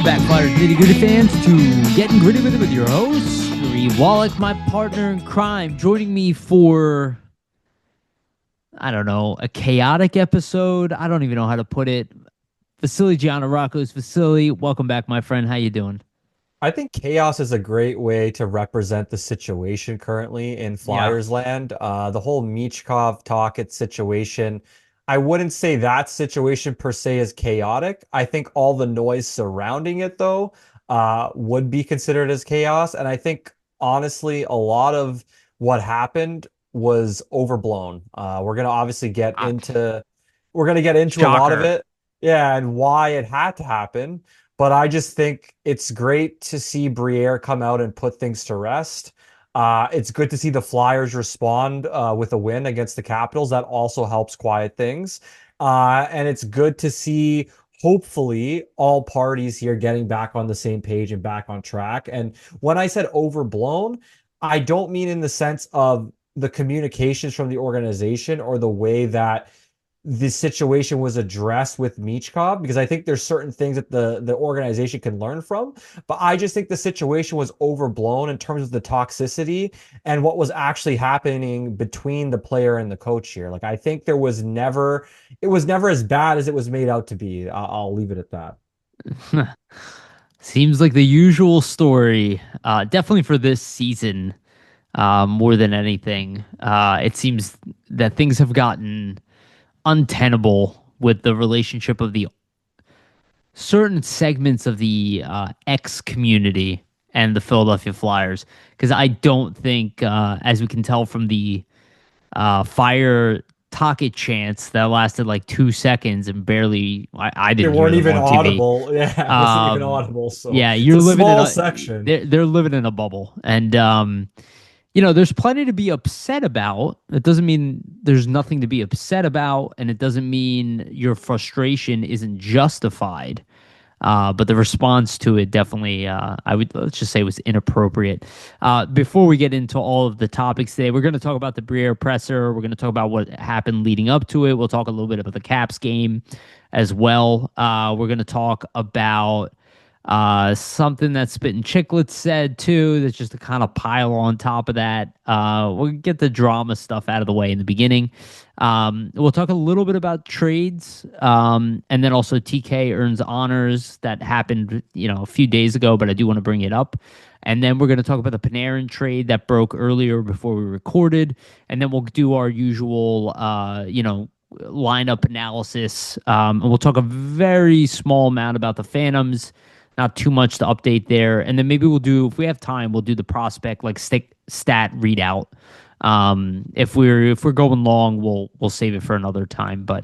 back, Flyers Nitty Gritty fans, to Getting Gritty with your host, Wolok, my partner in crime, joining me for, I don't know, a chaotic episode. I don't even know how to put it. Vasili Gianarakos. Vasili, welcome back, my friend. How you doing? I think chaos is a great way to represent the situation currently in Yeah. Flyers land. The whole Michkov Tocchet situation, I wouldn't say that situation per se is chaotic. I think all the noise surrounding it, though, would be considered as chaos. And I think, honestly, a lot of what happened was overblown. We're gonna obviously get Ah, into we're gonna get into a lot of shocker. it, yeah, and why it had to happen. But I just think it's great to see Briere come out and put things to rest. It's good to see the Flyers respond with a win against the Capitals. That also helps quiet things. And it's good to see, hopefully, all parties here getting back on the same page and back on track. And when I said overblown, I don't mean in the sense of the communications from the organization or the way that this situation was addressed with Michkov, because I think there's certain things that the organization can learn from. But I just think the situation was overblown in terms of the toxicity and what was actually happening between the player and the coach here. Like, I think it was never as bad as it was made out to be. I'll leave it at that. Seems like the usual story, definitely for this season, more than anything. It seems that things have gotten untenable with the relationship of the certain segments of the X community and the Philadelphia Flyers. Because I don't think, as we can tell from the fire Tocchet chants that lasted like 2 seconds and barely, I They didn't hear weren't them even on TV. audible. Yeah, it wasn't even audible. So Yeah, it's you're a living in small a section. they're living in a bubble, and there's plenty to be upset about. It doesn't mean there's nothing to be upset about, and it doesn't mean your frustration isn't justified. But the response to it definitely, I would, let's just say, was inappropriate. Before we get into all of the topics today, we're going to talk about the Briere presser. We're going to talk about what happened leading up to it. We'll talk a little bit about the Caps game as well. We're going to talk about something that Spittin' Chicklets said too. That's just to kind of pile on top of that. We'll get the drama stuff out of the way in the beginning. We'll talk a little bit about trades, and then also TK earns honors that happened, a few days ago, but I do want to bring it up. And then we're going to talk about the Panarin trade that broke earlier before we recorded, and then we'll do our usual, lineup analysis. And we'll talk a very small amount about the Phantoms. Not too much to update there, and then maybe we'll do, if we have time, we'll do the prospect like stat readout. If we're going long, we'll save it for another time, but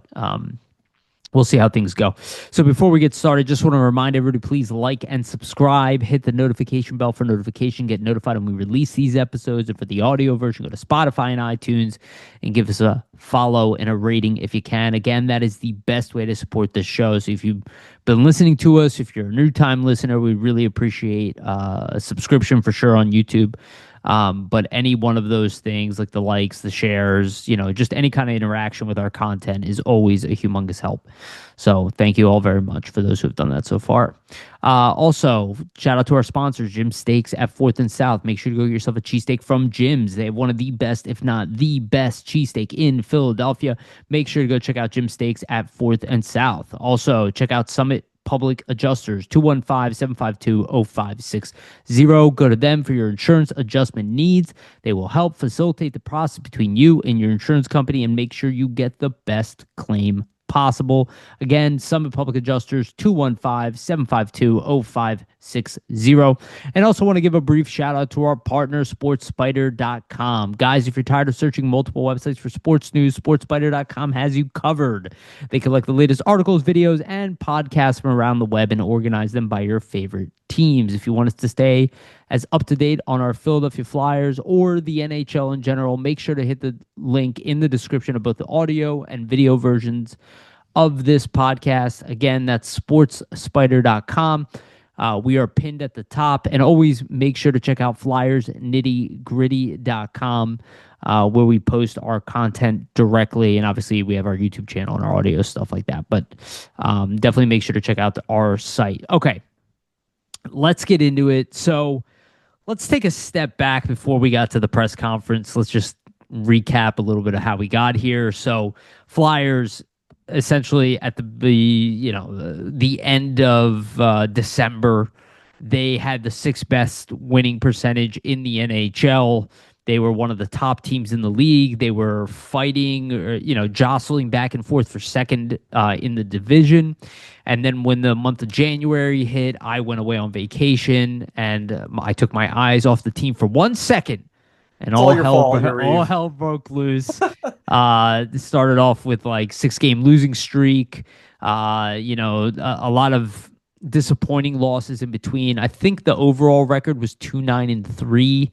we'll see how things go. So before we get started, just want to remind everybody, please like and subscribe. Hit the notification bell for notification. Get notified when we release these episodes. And for the audio version, go to Spotify and iTunes and give us a follow and a rating if you can. Again, that is the best way to support this show. So if you've been listening to us, if you're a new time listener, we really appreciate a subscription for sure on YouTube. But any one of those things, like the likes, the shares, just any kind of interaction with our content is always a humongous help. So thank you all very much for those who have done that so far. Also, shout out to our sponsors, Jim Steaks at 4th and South. Make sure to go get yourself a cheesesteak from Jim's. They have one of the best, if not the best, cheesesteak in Philadelphia. Make sure to go check out Jim Steaks at 4th and South. Also, check out Summit Public Adjusters, 215-752-0560. Go to them for your insurance adjustment needs. They will help facilitate the process between you and your insurance company and make sure you get the best claim possible. Again, Summit Public Adjusters, 215-752-0560. And also want to give a brief shout out to our partner, SportsSpider.com. Guys, if you're tired of searching multiple websites for sports news, SportsSpider.com has you covered. They collect the latest articles, videos, and podcasts from around the web and organize them by your favorite teams. If you want us to stay as up to date on our Philadelphia Flyers or the NHL in general, make sure to hit the link in the description of both the audio and video versions of this podcast. Again, that's sportsspider.com. We are pinned at the top, and always make sure to check out flyersnittygritty.com, where we post our content directly. And obviously we have our YouTube channel and our audio stuff like that, but definitely make sure to check out our site. Okay. let's get into it. So let's take a step back before we got to the press conference. Let's just recap a little bit of how we got here. So Flyers essentially at the end of December, they had the sixth best winning percentage in the NHL. They were one of the top teams in the league. They were fighting, or, jostling back and forth for second in the division. And then when the month of January hit, I went away on vacation and I took my eyes off the team for 1 second, and It's all your fault, all Yariv. hell broke loose. It started off with like 6 game losing streak. A lot of disappointing losses in between. I think the overall record was 2-9-3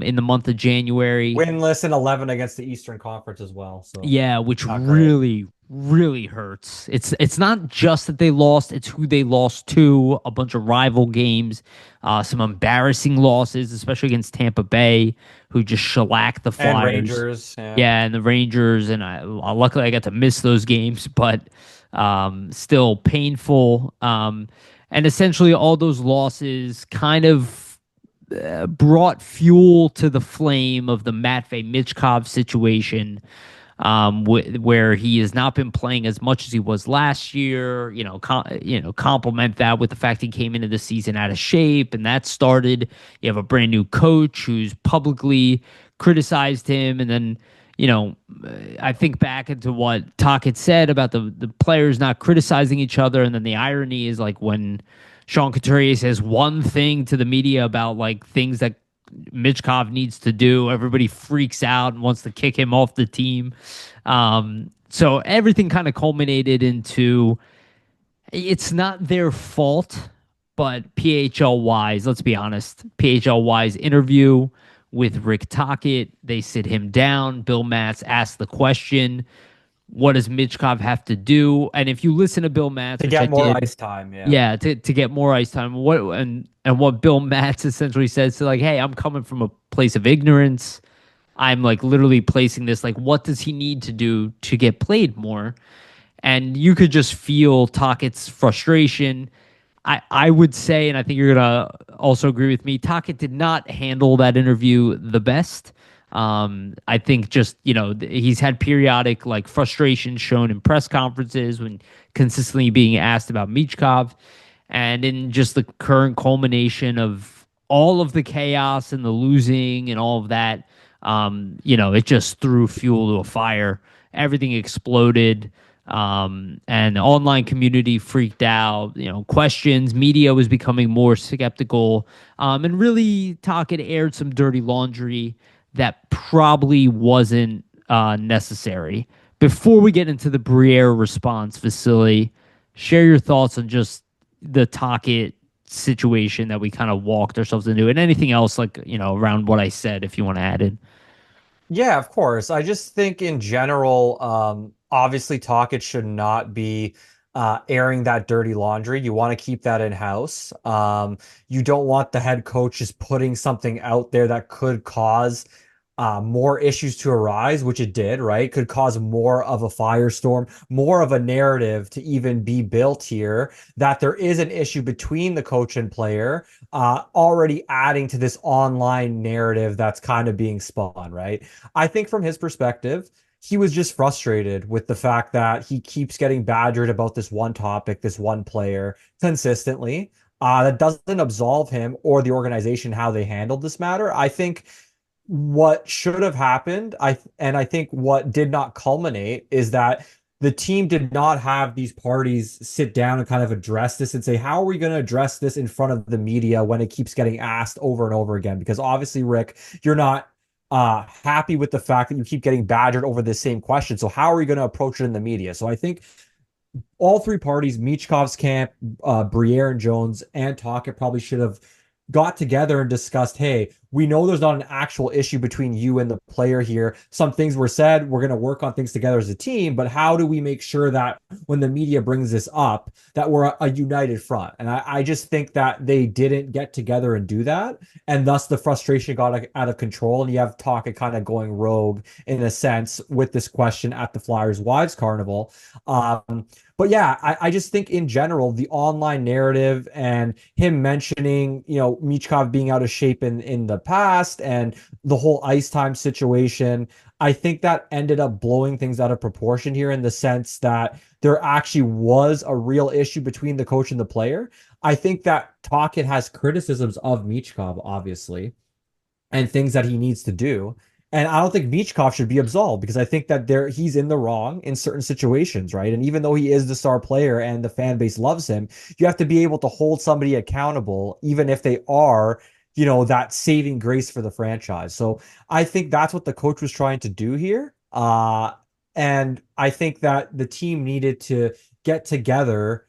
in the month of January. Winless and 11 against the Eastern Conference as well. So Yeah, which not great. really, really hurts. It's not just that they lost, it's who they lost to, a bunch of rival games, some embarrassing losses, especially against Tampa Bay, who just shellacked the And Flyers. Rangers. Yeah. Yeah, and the Rangers, and luckily I got to miss those games, but still painful. And essentially all those losses kind of brought fuel to the flame of the Matvei Michkov situation, where he has not been playing as much as he was last year. Complement that with the fact he came into the season out of shape, and that started. You have a brand new coach who's publicly criticized him, and then I think back into what Tocchet said about the players not criticizing each other, and then the irony is like when Sean Couturier says one thing to the media about like things that Michkov needs to do, everybody freaks out and wants to kick him off the team. So everything kind of culminated into it's not their fault, but PHL wise, let's be honest, PHL wise interview with Rick Tocchet, they sit him down. Bill Matz asked the question, what does Michkov have to do? And if you listen to Bill Matz, To which I get more did, ice time. Yeah. yeah, to get more ice time. What Bill Matz essentially says to like, hey, I'm coming from a place of ignorance. I'm like literally placing this like, what does he need to do to get played more? And you could just feel Tockett's frustration. I would say, and I think you're gonna also agree with me, Tocchet did not handle that interview the best. I think just he's had periodic like frustration shown in press conferences when consistently being asked about Michkov, and in just the current culmination of all of the chaos and the losing and all of that. It just threw fuel to a fire. Everything exploded. And the online community freaked out. Questions. Media was becoming more skeptical. And really, Tocchet aired some dirty laundry that probably wasn't necessary. Before we get into the Briere response, Vasili, share your thoughts on just the Tocchet situation that we kind of walked ourselves into, and anything else like around what I said, if you want to add in. Yeah, of course. I just think in general, obviously Tocchet should not be airing that dirty laundry. You want to keep that in house. You don't want the head coach just putting something out there that could cause more issues to arise, which it did, right? Could cause more of a firestorm, more of a narrative to even be built here that there is an issue between the coach and player, already adding to this online narrative that's kind of being spun, right? I think from his perspective, he was just frustrated with the fact that he keeps getting badgered about this one topic, this one player consistently. That doesn't absolve him or the organization how they handled this matter. I think what should have happened, I think what did not culminate is that the team did not have these parties sit down and kind of address this and say, how are we going to address this in front of the media when it keeps getting asked over and over again? Because obviously, Rick, you're not happy with the fact that you keep getting badgered over the same question. So how are you going to approach it in the media? So I think all three parties, Michkov's camp, Briere and Jones, and Tocchet probably should have got together and discussed, hey, we know there's not an actual issue between you and the player here. Some things were said, we're going to work on things together as a team, but how do we make sure that when the media brings this up, that we're a united front? And I just think that they didn't get together and do that. And thus the frustration got out of control. And you have Tocchet kind of going rogue in a sense with this question at the Flyers Wives Carnival. But yeah, I just think in general, the online narrative and him mentioning, Michkov being out of shape in the past and the whole ice time situation, I think that ended up blowing things out of proportion here in the sense that there actually was a real issue between the coach and the player. I think that Tocchet has criticisms of Michkov, obviously, and things that he needs to do. And I don't think Michkov should be absolved because I think that he's in the wrong in certain situations, right? And even though he is the star player and the fan base loves him, you have to be able to hold somebody accountable, even if they are, that saving grace for the franchise. So I think that's what the coach was trying to do here. And I think that the team needed to get together,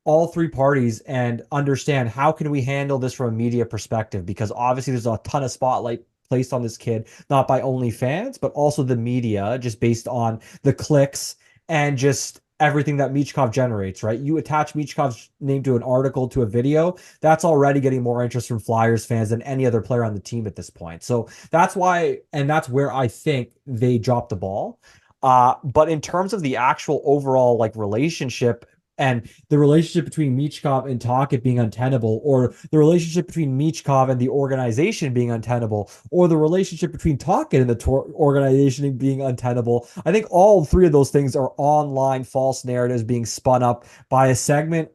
all three parties, and understand how can we handle this from a media perspective, because obviously there's a ton of spotlight placed on this kid, not by only fans, but also the media, just based on the clicks and just everything that Michkov generates, right? You attach Michkov's name to an article, to a video, that's already getting more interest from Flyers fans than any other player on the team at this point. So that's why, and that's where I think they dropped the ball. But in terms of the actual overall relationship, and the relationship between Michkov and Tocchet being untenable, or the relationship between Michkov and the organization being untenable, or the relationship between Tocchet and the organization being untenable, I think all three of those things are online false narratives being spun up by a segment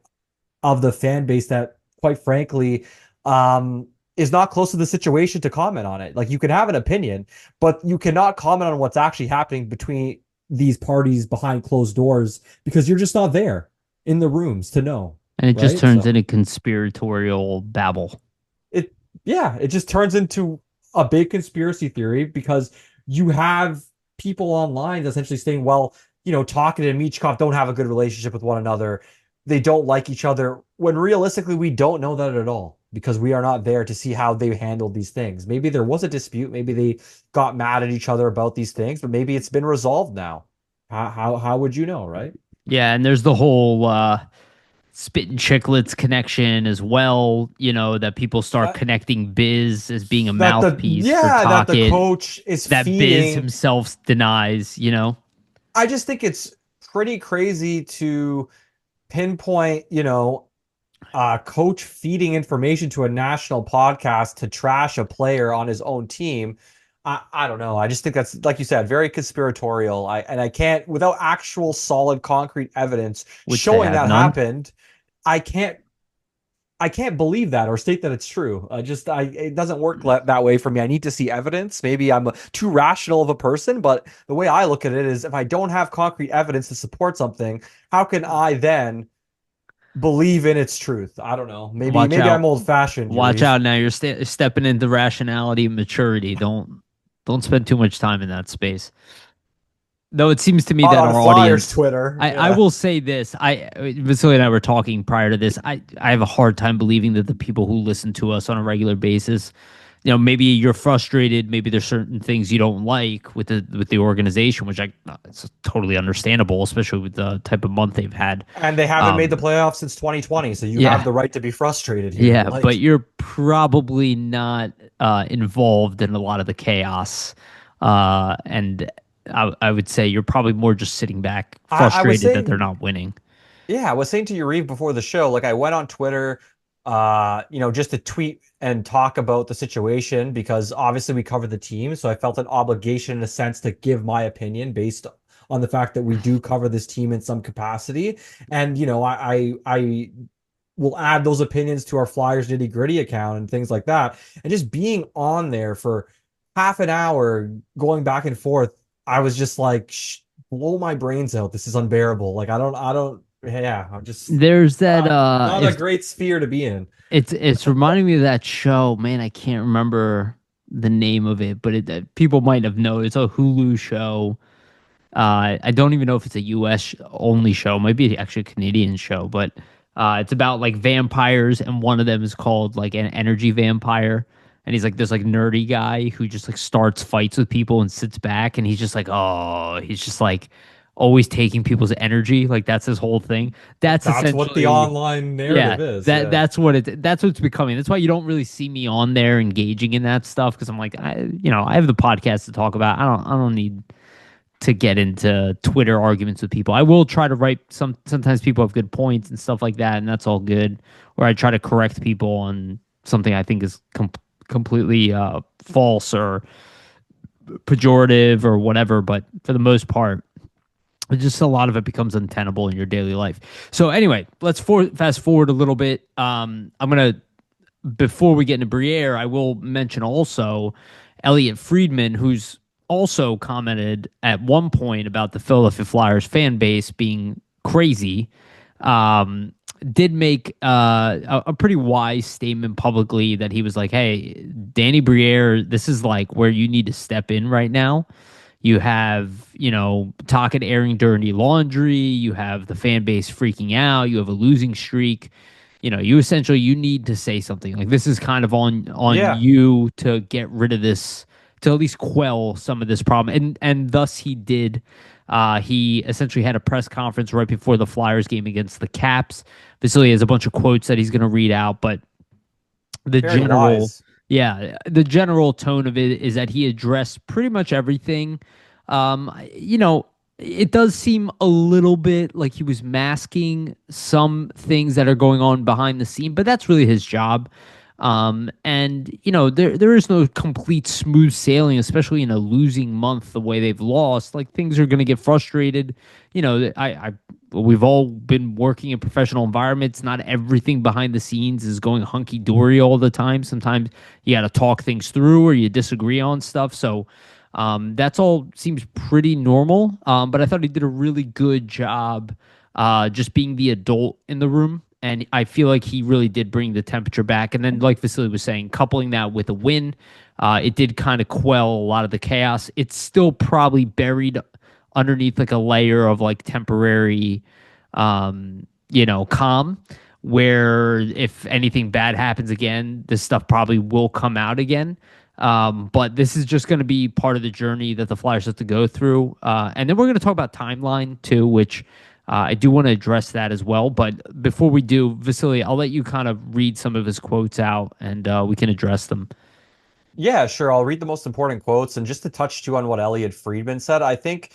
of the fan base that, quite frankly, is not close to the situation to comment on it. Like, you can have an opinion, but you cannot comment on what's actually happening between these parties behind closed doors because you're just not there in the rooms to know. And it just Right? turns So into conspiratorial babble. it just turns into a big conspiracy theory because you have people online essentially saying, well, Tocchet and Michkov don't have a good relationship with one another. They don't like each other, when realistically we don't know that at all because we are not there to see how they handled these things. Maybe there was a dispute, maybe they got mad at each other about these things, but maybe it's been resolved now. How would you know, right? Yeah, and there's the whole Spit and Chicklets connection as well, that people start That connecting Biz as being a that the mouthpiece for yeah that the Tocchet coach is that Biz feeding. himself denies. I just think it's pretty crazy to pinpoint, coach feeding information to a national podcast to trash a player on his own team. I don't know. I just think that's, like you said, very conspiratorial. I can't, without actual solid concrete evidence which they showing have that none. happened, I can't I can't believe that or state that it's true. It doesn't work that way for me. I need to see evidence. Maybe I'm too rational of a person, but the way I look at it is if I don't have concrete evidence to support something, how can I then believe in its truth? I don't know. Maybe Watch maybe I'm out. old fashioned, Watch Yariv. out now. You're stepping into rationality and maturity. Don't spend too much time in that space. Though it seems to me Not that on our Flyers audience, Twitter. I Yeah. will say this. Vasili and I were talking prior to this. I have a hard time believing that the people who listen to us on a regular basis, maybe you're frustrated. Maybe there's certain things you don't like with the organization, which it's totally understandable, especially with the type of month they've had. And they haven't made the Um, playoffs since 2020, so you have yeah, the right to be frustrated here. yeah, but you're probably not involved in a lot of the chaos, and I would say you're probably more just sitting back, I was frustrated that they're saying not winning. Yeah, I was saying to Yariv before the show, like I went on Twitter, just to tweet and talk about the situation because obviously we cover the team, so I felt an obligation in a sense to give my opinion based on the fact that we do cover this team in some capacity. And I will add those opinions to our Flyers Nitty Gritty account and things like that. And just being on there for half an hour going back and forth, I was just like, blow my brains out. This is unbearable. Like I don't yeah, I'm just There's that not a if great sphere to be in. it's reminding me of that show, man, I can't remember the name of it, but people might have known it's a Hulu show. I don't even know if it's a US only show. It might be actually a Canadian show, but it's about like vampires, and one of them is called like an energy vampire. and he's like this like nerdy guy who just like starts fights with people and sits back, and he's just like, oh, he's just like always taking people's energy. Like that's his whole thing. That's That's what the essentially, online yeah, narrative is. that Yeah. that's what that's what it's becoming. That's why you don't really see me on there engaging in that stuff because I'm like, I have the podcast to talk about. I don't need to get into Twitter arguments with people. I will try to write sometimes people have good points and stuff like that, and that's all good. Or I try to correct people on something I think is completely false or pejorative or whatever. But for the most part, just a lot of it becomes untenable in your daily life. So anyway, let's fast forward a little bit. I'm gonna before we get into Briere, I will mention also Elliot Friedman, who's also commented at one point about the Philadelphia Flyers fan base being crazy. Um, did make a pretty wise statement publicly that he was like, "Hey, Danny Briere, this is like where you need to step in right now. You have, Tocchet airing dirty laundry. You have the fan base freaking out. You have a losing streak. You essentially you need to say something. Like this is kind of on Yeah. you to get rid of this, to at least quell some of this problem." And thus he did. He essentially had a press conference right before the Flyers game against the Caps. Vasili has a bunch of quotes that he's going to read out, but the Very general wise. yeah, the general tone of it is that he addressed pretty much everything. It does seem a little bit like he was masking some things that are going on behind the scene, but that's really his job. And there is no complete smooth sailing, especially in a losing month the way they've lost. Like things are going to get frustrated. I we've all been working in professional environments. Not everything behind the scenes is going hunky dory all the time. Sometimes you got to talk things through or you disagree on stuff. So that's all seems pretty normal. But I thought he did a really good job just being the adult in the room. And I feel like he really did bring the temperature back. And then, like Vasily was saying, coupling that with a win, it did kind of quell a lot of the chaos. It's still probably buried underneath like a layer of like temporary, calm, where if anything bad happens again, this stuff probably will come out again. But this is just going to be part of the journey that the Flyers have to go through. And then we're going to talk about timeline too, which I do want to address that as well. But before we do, Vasily, I'll let you kind of read some of his quotes out and we can address them. Yeah, sure. I'll read the most important quotes. And just to touch too on what Elliot Friedman said, I think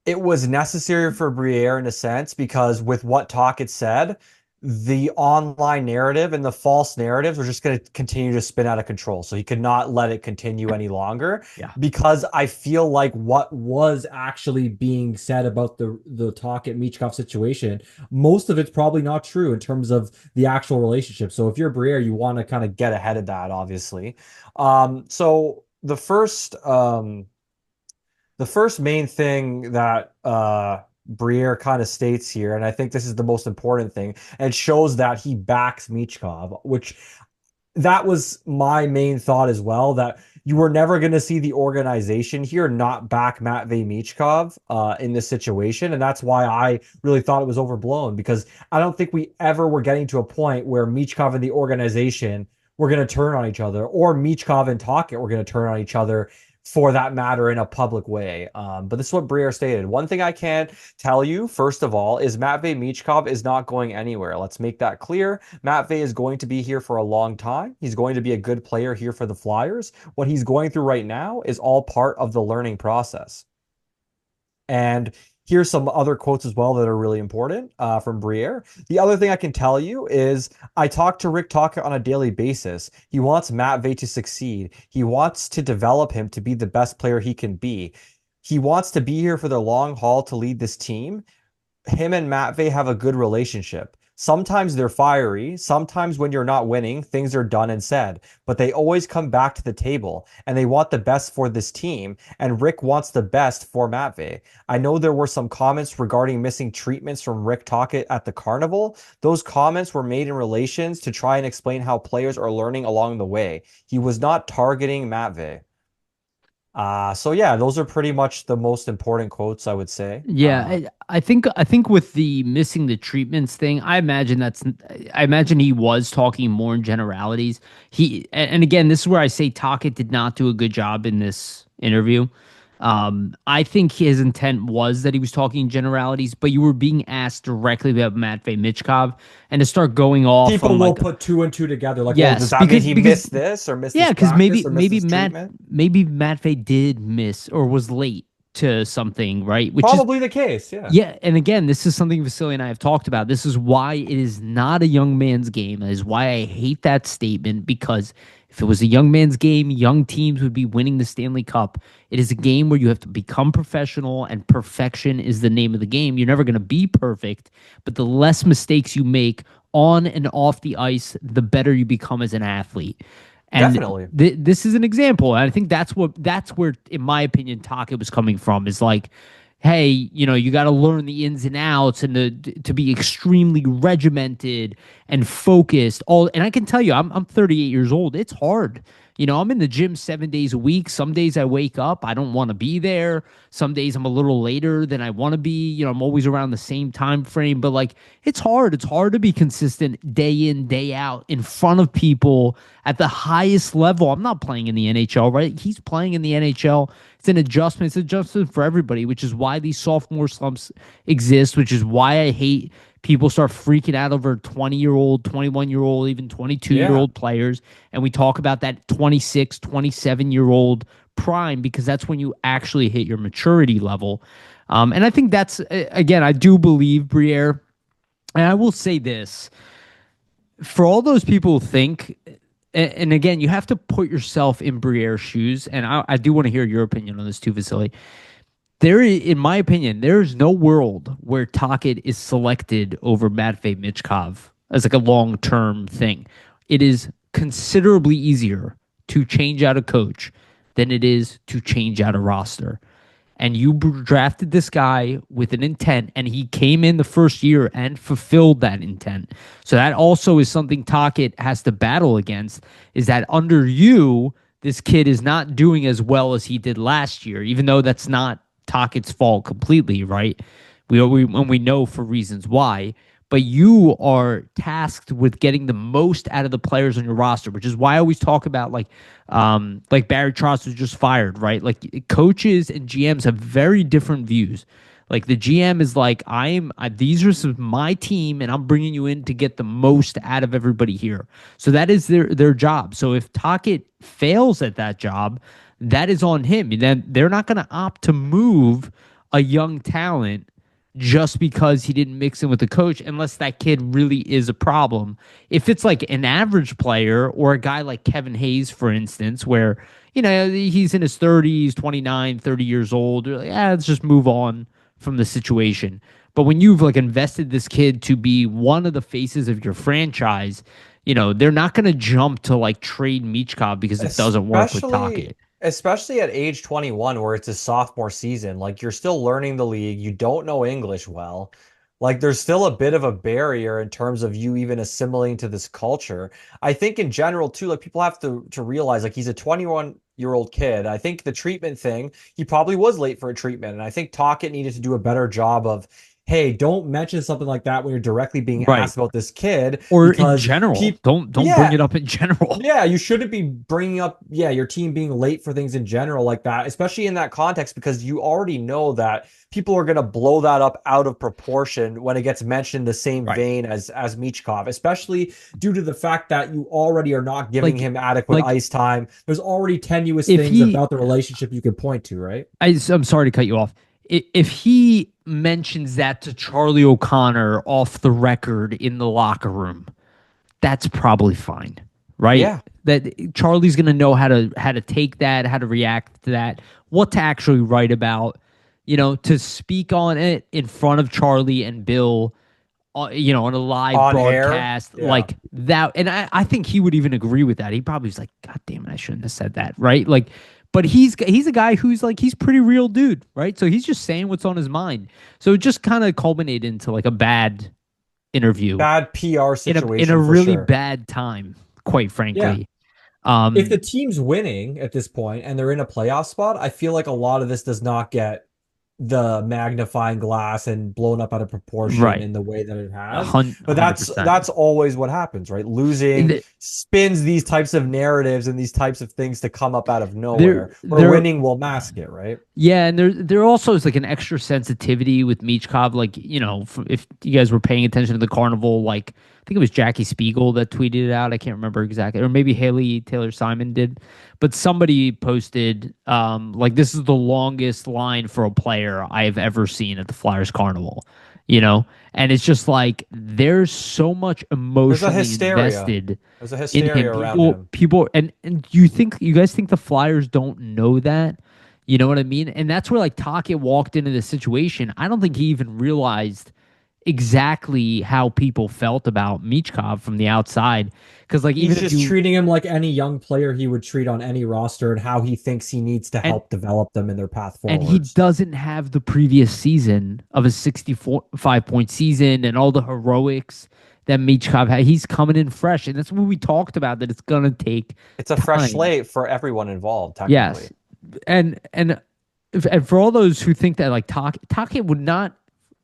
it was necessary for Briere in a sense because with what Tocchet said, the online narrative and the false narratives were just going to continue to spin out of control. So he could not let it continue any longer Yeah. because I feel like what was actually being said about the Tocchet Michkov situation, most of it's probably not true in terms of the actual relationship. So if you're Briere, you want to kind of get ahead of that, obviously. So the first main thing that Briere kind of states here, and I think this is the most important thing, and it shows that he backs Michkov, which that was my main thought as well, that you were never going to see the organization here not back Matvei Michkov in this situation. And that's why I really thought it was overblown, because I don't think we ever were getting to a point where Michkov and the organization were going to turn on each other, or Michkov and Tocchet were going to turn on each other for that matter in a public way. But this is what Briere stated. One thing I can tell you, first of all, is Matvei Michkov is not going anywhere. Let's make that clear. Matvei is going to be here for a long time. He's going to be a good player here for the Flyers. What he's going through right now is all part of the learning process. And here's some other quotes as well that are really important from Briere. The other thing I can tell you is I talk to Rick Tocchet on a daily basis. He wants Matvei to succeed. He wants to develop him to be the best player he can be. He wants to be here for the long haul to lead this team. Him and Matvei have a good relationship. Sometimes they're fiery. Sometimes when you're not winning, things are done and said. But they always come back to the table and they want the best for this team. And Rick wants the best for Matvei. I know there were some comments regarding missing treatments from Rick Tocchet at the carnival. Those comments were made in relations to try and explain how players are learning along the way. He was not targeting Matvei. So yeah, those are pretty much the most important quotes I would say. Yeah, I think with the missing the treatments thing, I imagine he was talking more in generalities. And again, this is where I say Tocchet did not do a good job in this interview. I think his intent was that he was talking in generalities, but you were being asked directly about Matvey Michkov, and to start going off People on will like, put two and two together. Like, well, does yes, that mean he because missed this or missed yeah, this because practice maybe or missed maybe this treatment? maybe Matvey did miss or was late to something, right? Which is Probably the case, yeah. yeah, and again, this is something Vasili and I have talked about. This is why it is not a young man's game. That is why I hate that statement because if it was a young man's game, young teams would be winning the Stanley Cup. It is a game where you have to become professional, and perfection is the name of the game. You're never going to be perfect, but the less mistakes you make on and off the ice, the better you become as an athlete. And Definitely. this is an example. And I think that's where, in my opinion, Taka was coming from. Is like, hey, you got to learn the ins and outs and to be extremely regimented and focused. And I can tell you, I'm 38 years old. It's hard. I'm in the gym 7 days a week. Some days I wake up, I don't want to be there. Some days I'm a little later than I want to be. I'm always around the same time frame, but like it's hard. It's hard to be consistent day in, day out in front of people at the highest level. I'm not playing in the NHL, right? He's playing in the NHL. It's an adjustment. It's an adjustment for everybody, which is why these sophomore slumps exist, which is why I hate people start freaking out over 20-year-old, 21-year-old, even 22-year-old Yeah. old players. And we talk about that 26, 27-year-old prime because that's when you actually hit your maturity level. And I think that's, again, I do believe Briere. And I will say this for all those people who think, and again, you have to put yourself in Briere's shoes. And I do want to hear your opinion on this too, Vasily. In my opinion, there is no world where Tocchet is selected over Matvey Michkov as like a long term thing. It is considerably easier to change out a coach than it is to change out a roster. And you drafted this guy with an intent, and he came in the first year and fulfilled that intent. So that also is something Tocchet has to battle against. Is that under you, this kid is not doing as well as he did last year, even though that's not Tocchet's fault completely, right? We know for reasons why, but you are tasked with getting the most out of the players on your roster, which is why I always talk about like Barry Trotz was just fired, right? Like coaches and GMs have very different views. Like the GM is like, these are my team, and I'm bringing you in to get the most out of everybody here. So that is their job. So if Tocchet fails at that job, that is on him. And then they're not going to opt to move a young talent just because he didn't mix in with the coach, unless that kid really is a problem. If it's like an average player or a guy like Kevin Hayes, for instance, where, he's in his 30s, 29, 30 years old, you're like, let's just move on from the situation. But when you've like invested this kid to be one of the faces of your franchise, they're not going to jump to like trade Michkov because it doesn't work with Especially Tocchet. especially at age 21 where it's a sophomore season, like you're still learning the league, you don't know English well. Like there's still a bit of a barrier in terms of you even assimilating to this culture. I think in general too, like people have to realize like he's a 21-year-old kid. I think the treatment thing, he probably was late for a treatment. And I think Tocchet needed to do a better job of, hey, don't mention something like that when you're directly being Right. asked about this kid Or in because general. people, Don't bring yeah, it up in general. yeah, you shouldn't be bringing up, yeah, your team being late for things in general like that, especially in that context, because you already know that people are going to blow that up out of proportion when it gets mentioned in the same Right. vein as Michkov, especially due to the fact that you already are not giving Like him adequate like ice time. There's already tenuous if things he about the relationship you can point to, right? I'm sorry to cut you off. If he mentions that to Charlie O'Connor off the record in the locker room, that's probably fine, right? Yeah. That Charlie's gonna know how to take that, how to react to that, what to actually write about, to speak on it in front of Charlie and Bill, on a live On air. broadcast Yeah. like that. And I think he would even agree with that. He probably was like, God damn it, I shouldn't have said that, right? Like, but he's a guy who's like he's pretty real dude, right? So he's just saying what's on his mind. So it just kind of culminated into like a bad interview Bad PR in a situation for really sure. bad time, quite Yeah. frankly. If the team's winning at this point and they're in a playoff spot, I feel like a lot of this does not get the magnifying glass and blown up out of proportion Right. in the way that it has. But 100%. that's always what happens, right? Losing spins these types of narratives and these types of things to come up out of nowhere, where There winning will mask it, right? Yeah, and there also is like an extra sensitivity with Michkov. Like, if you guys were paying attention to the carnival, like I think it was Jackie Spiegel that tweeted it out. I can't remember exactly, or maybe Haley Taylor Simon did, but somebody posted like this is the longest line for a player I have ever seen at the Flyers Carnival. You know, and it's just like there's so much There's a emotionally hysteria. invested There's a in him. hysteria around People, him. people, and you guys think the Flyers don't know that? You know what I mean? And that's where like Tocchet walked into the situation. I don't think he even realized exactly how people felt about Michkov from the outside. Because like He's even if just you treating him like any young player he would treat on any roster and how he thinks he needs to and help develop them in their path and he forwards. doesn't have the previous season of a 65-point season and all the heroics that Michkov had. He's coming in fresh, and that's what we talked about. That it's gonna take It's a fresh time. slate for everyone involved, technically. Yes, and for all those who think that like Tocchet would not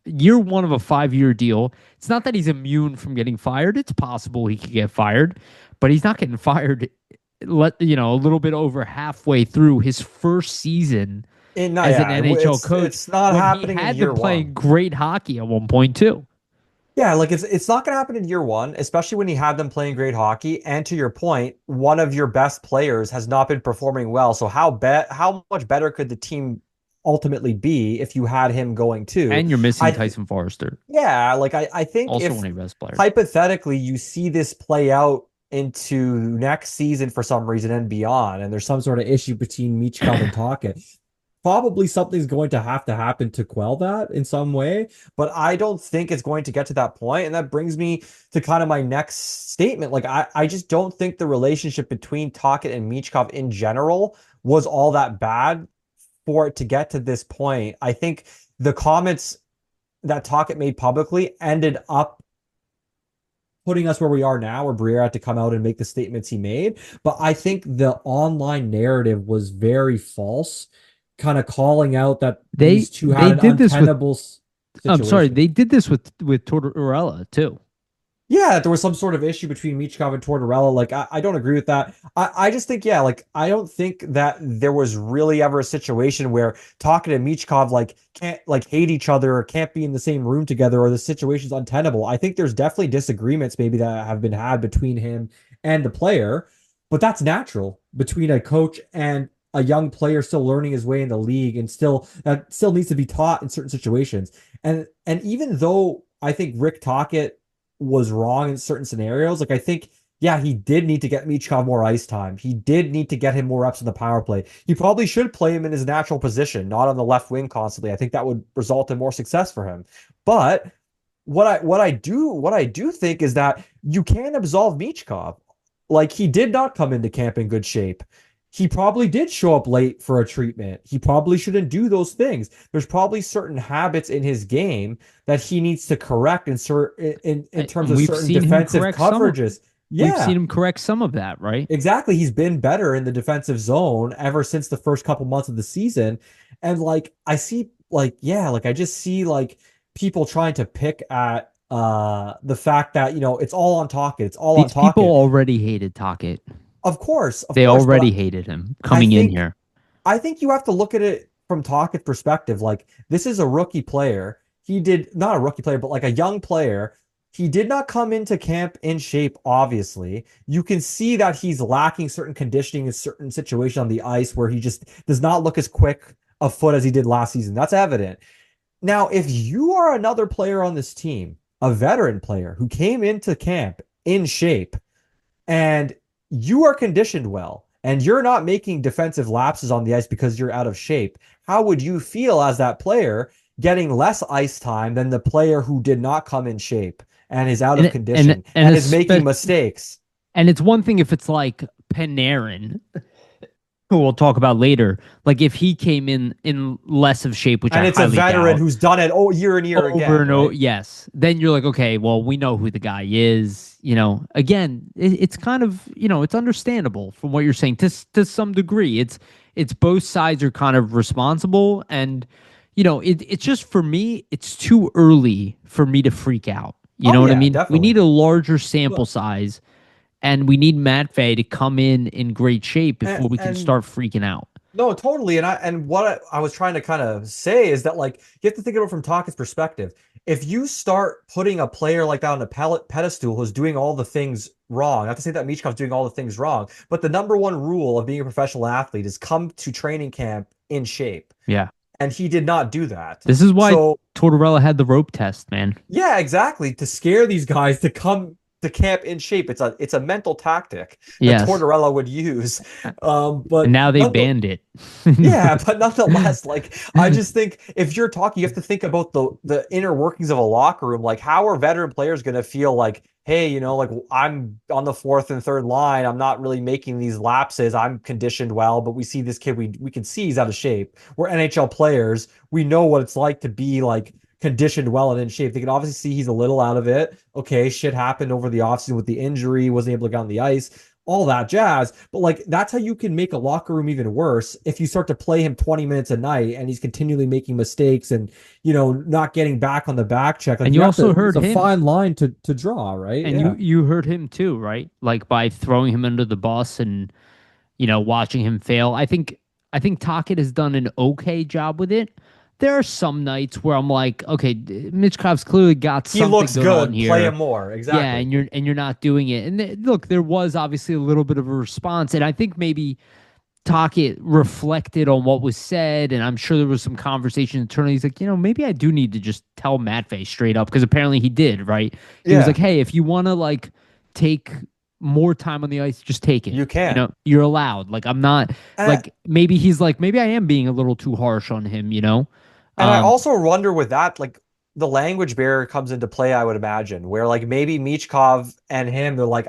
year one of a 5-year deal, it's not that he's immune from getting fired. It's possible he could get fired, but he's not getting fired. A little bit over halfway through his first season No, as an yeah, NHL coach it's not when he happening in had year been playing one. great hockey at one point too. Yeah, like it's not going to happen in year one, especially when you have them playing great hockey. And to your point, one of your best players has not been performing well. So how much better could the team ultimately be if you had him going too? And you're missing I th Tyson Forrester, Yeah, like I think also if one of your best players. hypothetically you see this play out into next season for some reason and beyond, and there's some sort of issue between Michkov and Tocchet, probably something's going to have to happen to quell that in some way, but I don't think it's going to get to that point. And that brings me to kind of my next statement. Like, I just don't think the relationship between Tocchet and Michkov in general was all that bad for it to get to this point. I think the comments that Tocchet made publicly ended up putting us where we are now, where Briere had to come out and make the statements he made. But I think the online narrative was very false, kind of calling out that They these two had they an did this with untenable I'm sorry, situation. they did this with Tortorella too. Yeah, there was some sort of issue between Michkov and Tortorella. Like, I don't agree with that. I just think, yeah, like, I don't think that there was really ever a situation where Tocchet and Michkov, like, can't, like, hate each other or can't be in the same room together or the situation's untenable. I think there's definitely disagreements maybe that have been had between him and the player, but that's natural between a coach and a young player still learning his way in the league and still needs to be taught in certain situations. And even though I think Rick Tocchet was wrong in certain scenarios. Like, I think, yeah, he did need to get Michkov more ice time. He did need to get him more reps in the power play. He probably should play him in his natural position, not on the left wing constantly. I think that would result in more success for him. But what I do think is that you can't absolve Michkov. Like, he did not come into camp in good shape. He probably did show up late for a treatment. He probably shouldn't do those things. There's probably certain habits in his game that he needs to correct in terms And of we've certain seen him defensive correct some of coverages. we've seen Yeah, him correct some of that, right? exactly. He's been better in the defensive zone ever since the first couple months of the season. And like I see like yeah, like I just see like people trying to pick at the fact that, it's all on Tocchet. It's all on These people Tocchet. already hated Tocchet. Of They course, already but hated him I coming in think here. I think you have to look at it from Tocchett's perspective. Like, this is a rookie player. He did not a rookie player, but like a young player. He did not come into camp in shape, obviously. You can see that he's lacking certain conditioning in certain situations on the ice where he just does not look as quick a foot as he did last season. That's evident. Now, if you are another player on this team, a veteran player who came into camp in shape, and you are conditioned well and you're not making defensive lapses on the ice because you're out of shape, how would you feel as that player getting less ice time than the player who did not come in shape and is out And of it- and condition and and is making espe- mistakes? and it's one thing if it's like Panarin, who we'll talk about later. Like if he came in less of shape, which I And it's a highly veteran doubt, who's done it year and year over again, and over. right? Yes. Then you're like, okay, well, we know who the guy is. again, it's kind of, it's understandable from what you're saying to some degree. It's both sides are kind of responsible, and it's just for me, it's too early for me to freak out. You Oh know what I yeah, mean? We need definitely. a larger sample Look, size, and we need Matvey to come in great shape before we can and start freaking out. no, totally. And what I was trying to kind of say is that like you have to think about it from Tocchet's perspective. If you start putting a player like that on a pedestal who's doing all the things wrong, not to say that Michkov's doing all the things wrong, but the number one rule of being a professional athlete is come to training camp in shape. Yeah. And he did not do that. This is why So Tortorella had the rope test, man. yeah, exactly. To scare these guys to come to camp in shape. It's a mental tactic that Yes. Tortorella would use. And But now they none, banned it. yeah, but nonetheless, like I just think if you're talking, you have to think about the inner workings of a locker room. Like, how are veteran players going to feel like, hey, like I'm on the fourth and third line. I'm not really making these lapses. I'm conditioned well, but we see this kid. We can see he's out of shape. We're NHL players. We know what it's like to be like conditioned well and in shape. They can obviously see he's a little out of it. Okay, shit happened over the offseason with the injury. Wasn't able to get on the ice, all that jazz. But like that's how you can make a locker room even worse if you start to play him 20 minutes a night and he's continually making mistakes and not getting back on the back check. Like And you you have also to, it's heard a him, fine line to draw, right? and you Yeah. you heard him too, right? Like by throwing him under the bus and watching him fail. I think Tocchet has done an okay job with it. There are some nights where I'm like, okay, Michkov's clearly got He something looks going on good. Play here. him more. Yeah, Exactly. and you're not doing it. And look, there was obviously a little bit of a response, and I think maybe Tocchet reflected on what was said, and I'm sure there was some conversation internally. He's like, maybe I do need to just tell Matvey straight up because apparently he did, right? He was like, Yeah, hey, if you want to like take more time on the ice, just take it. you can. You're allowed. Like I'm not And like maybe he's like maybe I am being a little too harsh on him. And I Um, also wonder with that, like the language barrier comes into play, I would imagine, where like maybe Michkov and him, they're like,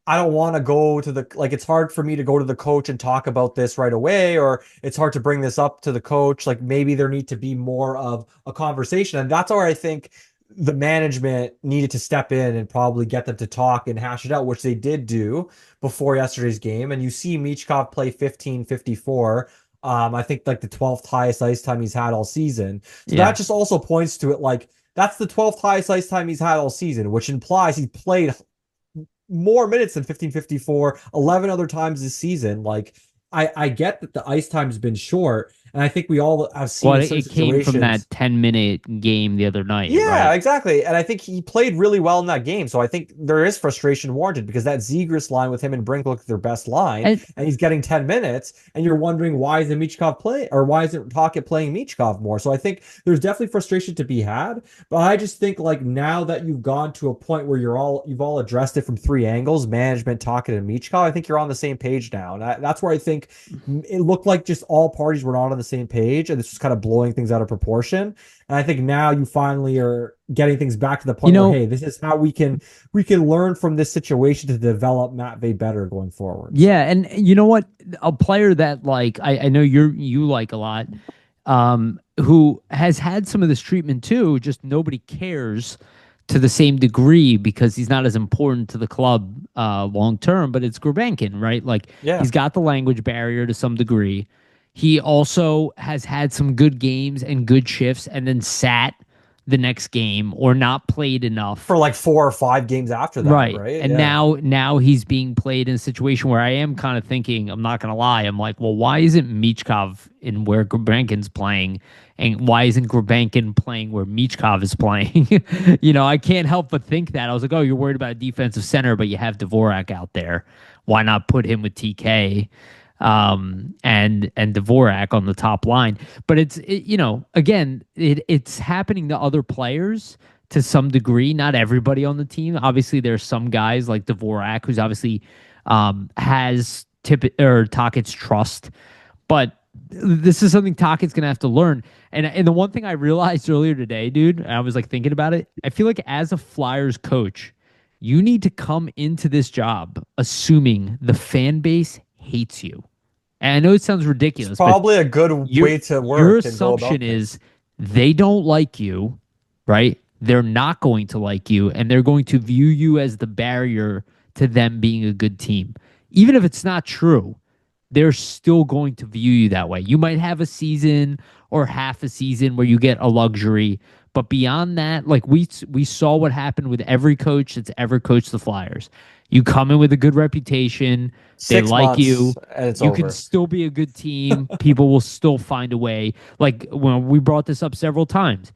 I don't want to go to like it's hard for me to go to the coach and talk about this right away, or it's hard to bring this up to the coach. Like maybe there need to be more of a conversation. And that's where I think the management needed to step in and probably get them to talk and hash it out, which they did do before yesterday's game. And you see Michkov play 15:54. I think like the 12th highest ice time he's had all season. So that yeah. just also points to it like that's the 12th highest ice time he's had all season, which implies he played more minutes than 15:54 11 other times this season. Like I get that the ice time's been short, and I think we all have seen Well, in it, certain it came from situations. that 10-minute game the other night, Yeah, right? exactly. And I think he played really well in that game. So I think there is frustration warranted because that Zegras line with him and Brink looked their best line, And and he's getting 10 minutes, and you're wondering why isn't Michkov play or why isn't Tocchet playing Michkov more? So I think there's definitely frustration to be had. But I just think like now that you've gone to a point where you've all addressed it from three angles, management, Tocchet, and Michkov, I think you're on the same page now. And that's where I think it looked like just all parties were not on the same page, and this was kind of blowing things out of proportion. And I think now you finally are getting things back to the you point where, know, hey, this is how we can learn from this situation to develop Matt Vey better going forward. yeah, So and you know what? A player that like I know you like a lot, who has had some of this treatment too, just nobody cares to the same degree because he's not as important to the club long term, but it's Gurbankin, right? Like yeah. he's got the language barrier to some degree. He also has had some good games and good shifts and then sat the next game or not played enough. For like 4 or 5 games after that, Right. right? And Yeah. now he's being played in a situation where I am kind of thinking, I'm not gonna lie, I'm like, well, why isn't Michkov in where Gurbankin's playing? And why isn't Gurbankin playing where Michkov is playing? I can't help but think that. I was like, oh, you're worried about a defensive center, but you have Dvorak out there. Why not put him with TK? And Dvorak on the top line. But again, it's happening to other players to some degree. Not everybody on the team. Obviously, there's some guys like Dvorak who's obviously has Tocchet's trust, but this is something Tocchet's gonna have to learn. And the one thing I realized earlier today, dude, and I was like thinking about it. I feel like as a Flyers coach, you need to come into this job assuming the fan base hates you. And I know it sounds It's ridiculous, but probably a good your way to your work and go assumption about is things. they don't like you, right? they're not going to like you and they're going to view you as the barrier to them being a good team. Even if it's not true, they're still going to view you that way. You might have a season or half a season where you get a luxury, but beyond that, like we saw what happened with every coach that's ever coached the Flyers. You come in with a good reputation, they Six like months you, and it's you can over. still be a good team. People will still find a way. Like when we brought this up several times,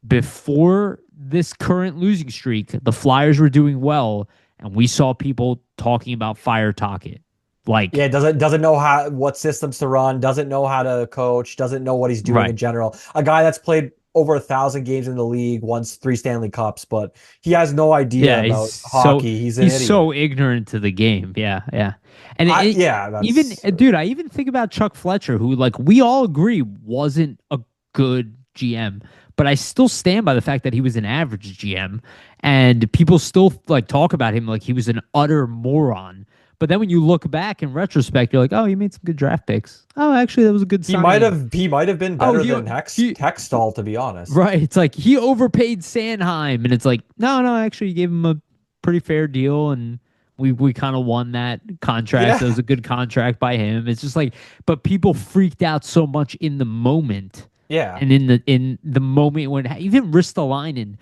before this current losing streak, the Flyers were doing well, and we saw people talking about fire Tocchet. Like, Yeah, doesn't know how what systems to run, doesn't know how to coach, doesn't know what he's doing right. in general. A guy that's played over 1,000 games in the league, won 3 Stanley Cups, but he has no idea Yeah, about hockey. He's an he's so idiot. ignorant to the game. Yeah, yeah. And Yeah, even that's dude, I even think about Chuck Fletcher, who like we all agree wasn't a good GM, but I still stand by the fact that he was an average GM, and people still like talk about him like he was an utter moron. But then when you look back in retrospect, you're like, oh, he made some good draft picks. Oh, actually, that was a good signing. he might have been Oh, better than he Hextall, to be honest. right. It's like he overpaid Sanheim, and it's like, no, no, actually, you gave him a pretty fair deal, and we kind of won that contract. That Yeah, was a good contract by him. It's just like, but people freaked out so much in the moment, yeah. and in the moment when even Ristolainen,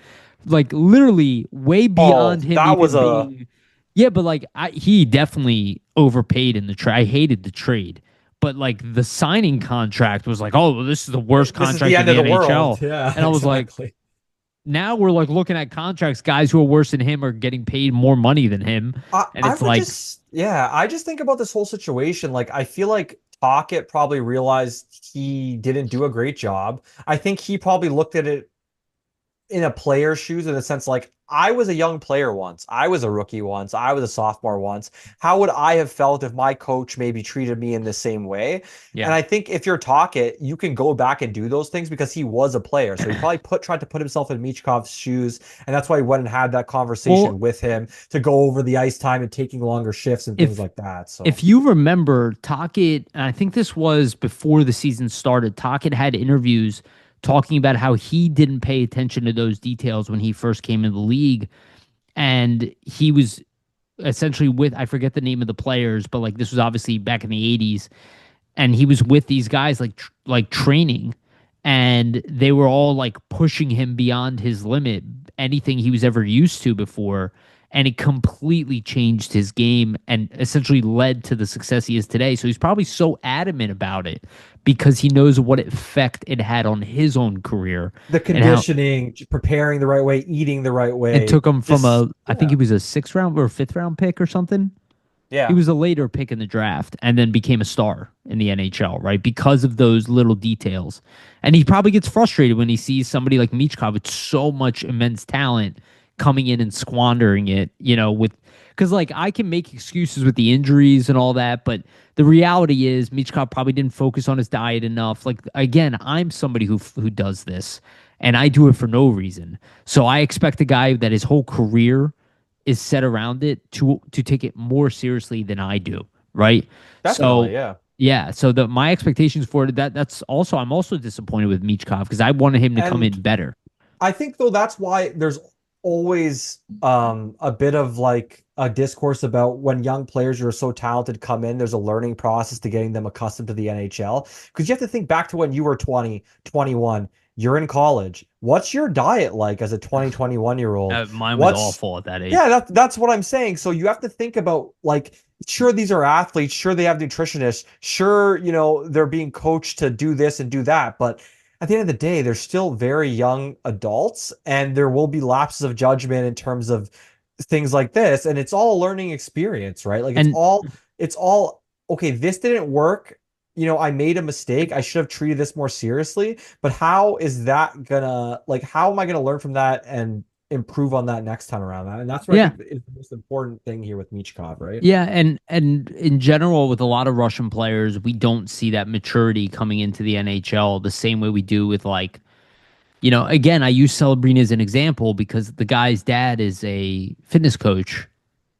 like literally way Oh, beyond him that was even a being, yeah, but like he definitely overpaid in the trade. I hated the trade. But like the signing contract was like, oh, well, this is the worst this is the contract in end the of the world. NHL. Yeah, And I was like, exactly. now we're like looking at contracts, guys who are worse than him are getting paid more money than him. And I it's would like, just, yeah, I just think about this whole situation. Like, I feel like Tocchet probably realized he didn't do a great job. I think he probably looked at it in a player's shoes in the sense like I was a young player once. I was a rookie once. I was a sophomore once. How would I have felt if my coach maybe treated me in the same way? And yeah. I think if you're Tocchet, you can go back and do those things because he was a player. So he probably tried to put himself in Michkov's shoes, and that's why he went and had that conversation Well, with him to go over the ice time and taking longer shifts and things if like that. So if you remember, Tocchet, and I think this was before the season started, Tocchet had interviews talking about how he didn't pay attention to those details when he first came in the league. And he was essentially with, I forget the name of the players, but like this was obviously back in the 80s, and he was with these guys like training, and they were all like pushing him beyond his limit, anything he was ever used to before, and it completely changed his game and essentially led to the success he is today. So he's probably so adamant about it because he knows what effect it had on his own career the and how conditioning, preparing the right way, eating the right it way, took him from just a, I think yeah, he was a 6th round or 5th round pick or something. He yeah. was a later pick in the draft and then became a star in the NHL, right? Because of those little details. And he probably gets frustrated when he sees somebody like Michkov with so much immense talent coming in and squandering it, with because like I can make excuses with the injuries and all that, but the reality is Michkov probably didn't focus on his diet enough. Like again, I'm somebody who does this and I do it for no reason. So I expect a guy that his whole career is set around it to take it more seriously than I do, right? Definitely, So yeah. yeah, so the my expectations for it that's also I'm also disappointed with Michkov because I wanted him to come And in better. I think though that's why there's always a bit of like a discourse about when young players who are so talented come in, there's a learning process to getting them accustomed to the NHL. Because you have to think back to when you were 20, 21, you're in college. What's your diet like as a 20, 21-year-old? Mine was What's awful at that Yeah, age. that's what I'm saying. So you have to think about like sure these are athletes, sure they have nutritionists, sure, they're being coached to do this and do that, but at the end of the day, they're still very young adults and there will be lapses of judgment in terms of things like this and it's all a learning experience, right? Like And it's all okay, this didn't work. I made a mistake. I should have treated this more seriously, but how is that gonna like how am I gonna learn from that and improve on that next time around? And that's what I yeah, think is the most important thing here with Michkov, right? yeah, and in general with a lot of Russian players, we don't see that maturity coming into the NHL the same way we do with like, again, I use Celebrini as an example because the guy's dad is a fitness coach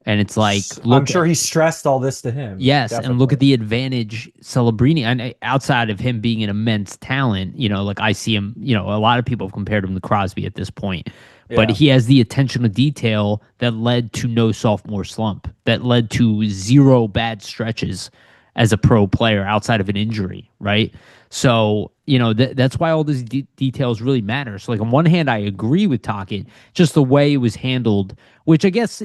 And it's like, I'm look sure at, he stressed all this to him. yes, and look at Definitely. the advantage Celebrini, and outside of him being an immense talent, like I see him, a lot of people have compared him to Crosby at this point, but Yeah. he has the attention to detail that led to no sophomore slump, that led to zero bad stretches as a pro player outside of an injury, right? So, that's why all these details really matter. So, like, on one hand, I agree with Tocchet, just the way it was handled, which I guess,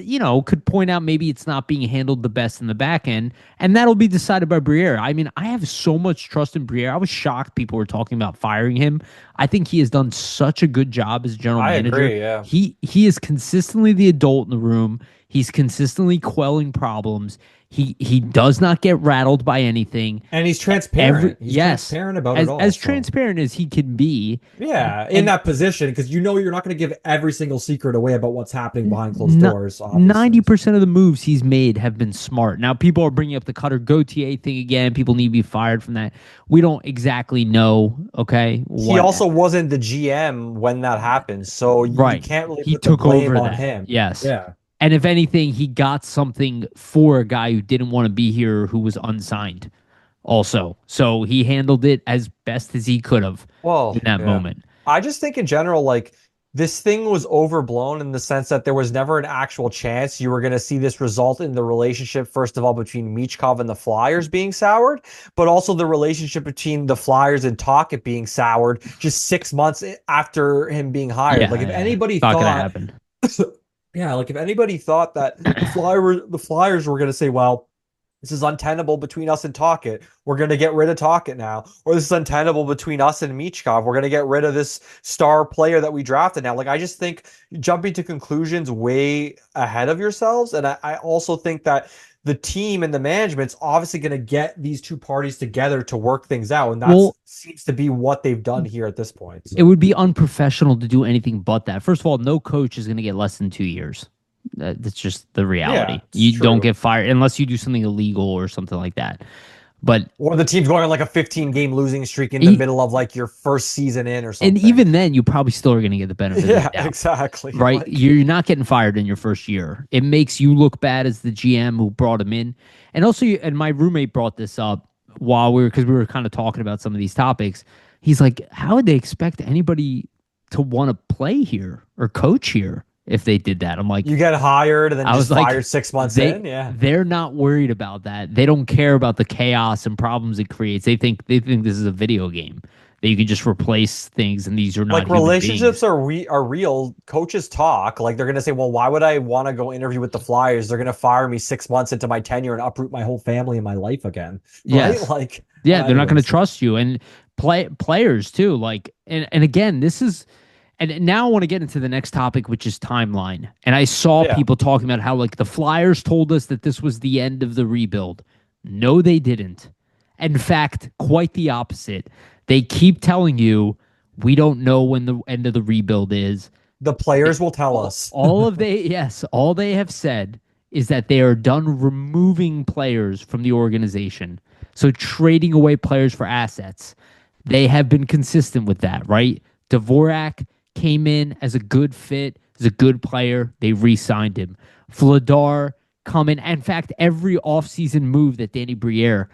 could point out maybe it's not being handled the best in the back end. And that'll be decided by Briere. I mean, I have so much trust in Briere. I was shocked people were talking about firing him. I think he has done such a good job as general I manager. agree. Yeah. He is consistently the adult in the room. He's consistently quelling problems. He does not get rattled by anything. And he's Every transparent. He's yes, transparent about it all. as So, transparent as he can be, yeah, in and that position, because you're not going to give every single secret away about what's happening behind closed doors, ninety obviously. percent of the moves he's made have been smart. Now people are bringing up the Cutter Gauthier thing again. People need to be fired from that. We don't exactly know. Okay, He what? also wasn't the GM when that happened, so you Right, can't really he put the took blame over on that. him. Yes, Yeah. and if anything, he got something for a guy who didn't want to be here, who was unsigned. Also, so he handled it as best as he could have in Well, that yeah. moment. I just think in general, like this thing was overblown in the sense that there was never an actual chance you were going to see this result in the relationship, first of all, between Michkov and the Flyers being soured, but also the relationship between the Flyers and Tocchet being soured just 6 months after him being hired. Like Yeah, if yeah, anybody not gonna thought, happen. yeah, like if anybody thought that the Flyers were going to say, well, this is untenable between us and Tocchet. We're going to get rid of Tocchet now. Or this is untenable between us and Michkov. We're going to get rid of this star player that we drafted now. Like, I just think jumping to conclusions way ahead of yourselves. And I also think that the team and the management's obviously going to get these two parties together to work things out. And that Well, seems to be what they've done here at this point. it So, would be unprofessional to do anything but that. First of all, no coach is going to get less than 2 years. That's just the yeah, reality. it's You don't true. get fired unless you do something illegal or something like that. But Or the team's going on like a 15-game losing streak in the e- middle of like your first season in or and something. even then, you probably still are going to get the benefit of the Yeah, doubt, exactly. right? Like, You're not getting fired in your first year. It makes you look bad as the GM who brought him in. And also, and my roommate brought this up because we were kind of talking about some of these topics. He's like, how would they expect anybody to want to play here or coach here if they did that? I'm like, you get hired and then I was just like, fired 6 months they in. Yeah. they're not worried about that. They don't care about the chaos and problems it creates. They think this is a video game that you can just replace things, and these are not Like human relationships beings. are real. Coaches talk. Like they're gonna say, well, why would I want to go interview with the Flyers? They're gonna fire me 6 months into my tenure and uproot my whole family and my life again. Right? Yes, Like, yeah, well, they're not going to anyways. trust you, and players too. Like, and again, this is. And now I want to get into the next topic, which is timeline. And I saw Yeah. people talking about how, like, the Flyers told us that this was the end of the rebuild. No, they didn't. In fact, quite the opposite. They keep telling you, we don't know when the end of the rebuild is. The players will tell us. All they have said is that they are done removing players from the organization. So trading away players for assets. They have been consistent with that, right? Dvorak came in as a good fit, as a good player. They re-signed him. Vladar come in. In fact, every offseason move that Danny Briere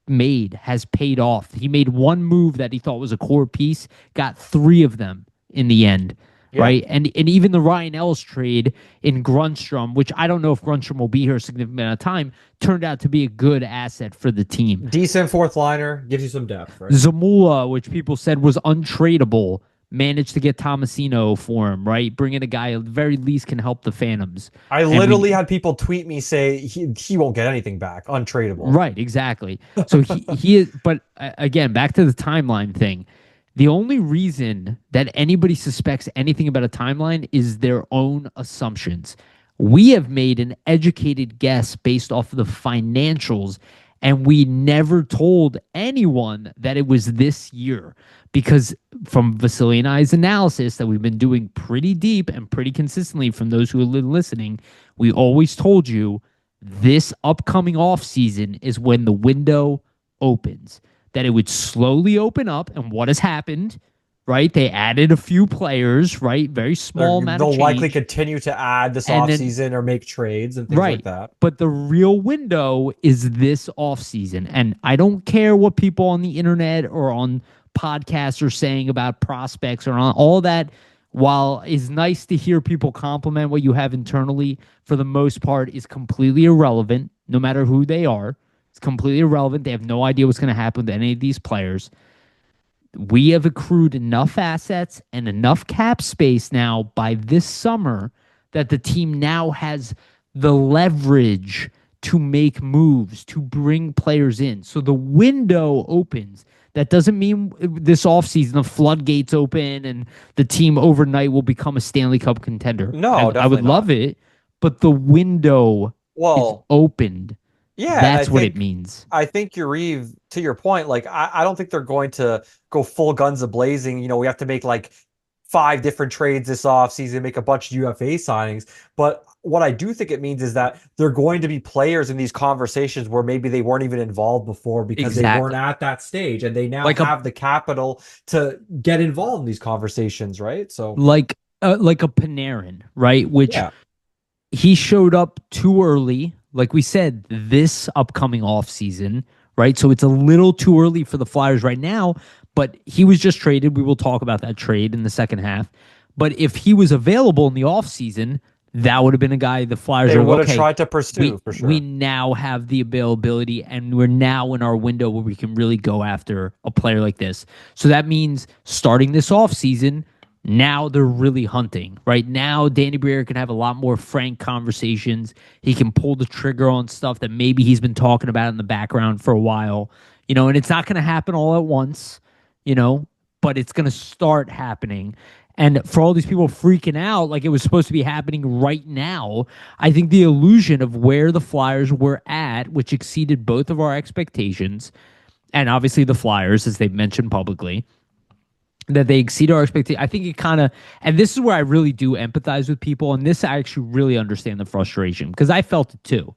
made has paid off. He made one move that he thought was a core piece, got three of them in the end, Yeah. right? And even the Ryan Ellis trade in Grunstrom, which I don't know if Grunstrom will be here a significant amount of time, turned out to be a good asset for the team. Decent fourth liner gives you some depth, right? Zamula, which people said was untradeable, managed to get Tomasino for him, right? Bring in a guy at the very least can help the Phantoms. I And literally we had people tweet me say he won't get anything back, untradeable. right, exactly. So he is, but again, back to the timeline thing. The only reason that anybody suspects anything about a timeline is their own assumptions. We have made an educated guess based off of the financials, and we never told anyone that it was this year because from Vasili and I's analysis that we've been doing pretty deep and pretty consistently from those who have been listening, we always told you this upcoming off season is when the window opens, that it would slowly open up. And what has happened? right? They added a few players, right? Very small amount of They'll likely change. continue to add this And then, offseason or make trades and things like right. that. But the real window is this offseason. And I don't care what people on the internet or on podcasts are saying about prospects or on all that. While it's nice to hear people compliment what you have internally, for the most part, is completely irrelevant, no matter who they are. It's completely irrelevant. They have no idea what's going to happen to any of these players. We have accrued enough assets and enough cap space now by this summer that the team now has the leverage to make moves, to bring players in. So the window opens. That doesn't mean this offseason the floodgates open and the team overnight will become a Stanley Cup contender. No, I would definitely love not. it, but the window is Well, opened. yeah, and That's what it means. I think Yariv, to your point, like I don't think they're going to go full guns a blazing. We have to make like five different trades this offseason, make a bunch of UFA signings. But what I do think it means is that they're going to be players in these conversations where maybe they weren't even involved before because they weren't Exactly. at that stage and they now Like a have the capital to get involved in these conversations, right? So like a Panarin, right? Which yeah, he showed up too early, like we said, this upcoming off season, right? So it's a little too early for the Flyers right now, but he was just traded. We will talk about that trade in the second half. But if he was available in the off season, that would have been a guy the Flyers they are like, would have okay, tried to pursue for we sure. now have the availability and we're now in our window where we can really go after a player like this. So that means starting this off season, now they're really hunting. Right now, Danny Briere can have a lot more frank conversations. He can pull the trigger on stuff that maybe he's been talking about in the background for a while. And it's not going to happen all at once, you know, but it's going to start happening. And for all these people freaking out like it was supposed to be happening right now, I think the illusion of where the Flyers were at, which exceeded both of our expectations, and obviously the Flyers, as they've mentioned publicly, that they exceed our expectations. I think it kind of, and this is where I really do empathize with people, and this I actually really understand the frustration because I felt it too,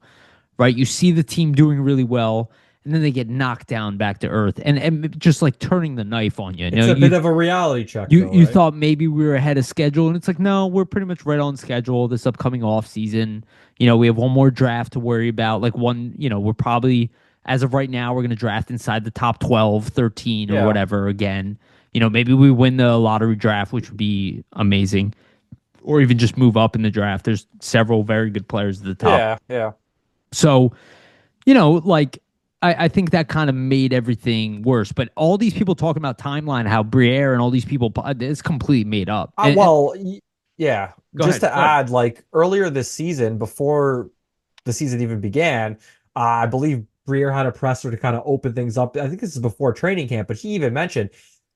right? You see the team doing really well, and then they get knocked down back to earth, and just like turning the knife on you. You know, It's a bit of a reality check though, you right? thought maybe we were ahead of schedule, and it's like no, we're pretty much right on schedule this upcoming off season. We have one more draft to worry about. Like one, we're probably as of right now we're going to draft inside the top 12, 13, or Yeah. whatever again. Maybe we win the lottery draft, which would be amazing, or even just move up in the draft. There's several very good players at the top. Yeah, yeah. So, like I think that kind of made everything worse. But all these people talking about timeline, how Briere and all these people, it's completely made up. And Well, yeah. go Just ahead, to go ahead. add, like earlier this season, before the season even began, I believe Briere had a presser to kind of open things up. I think this is before training camp, but he even mentioned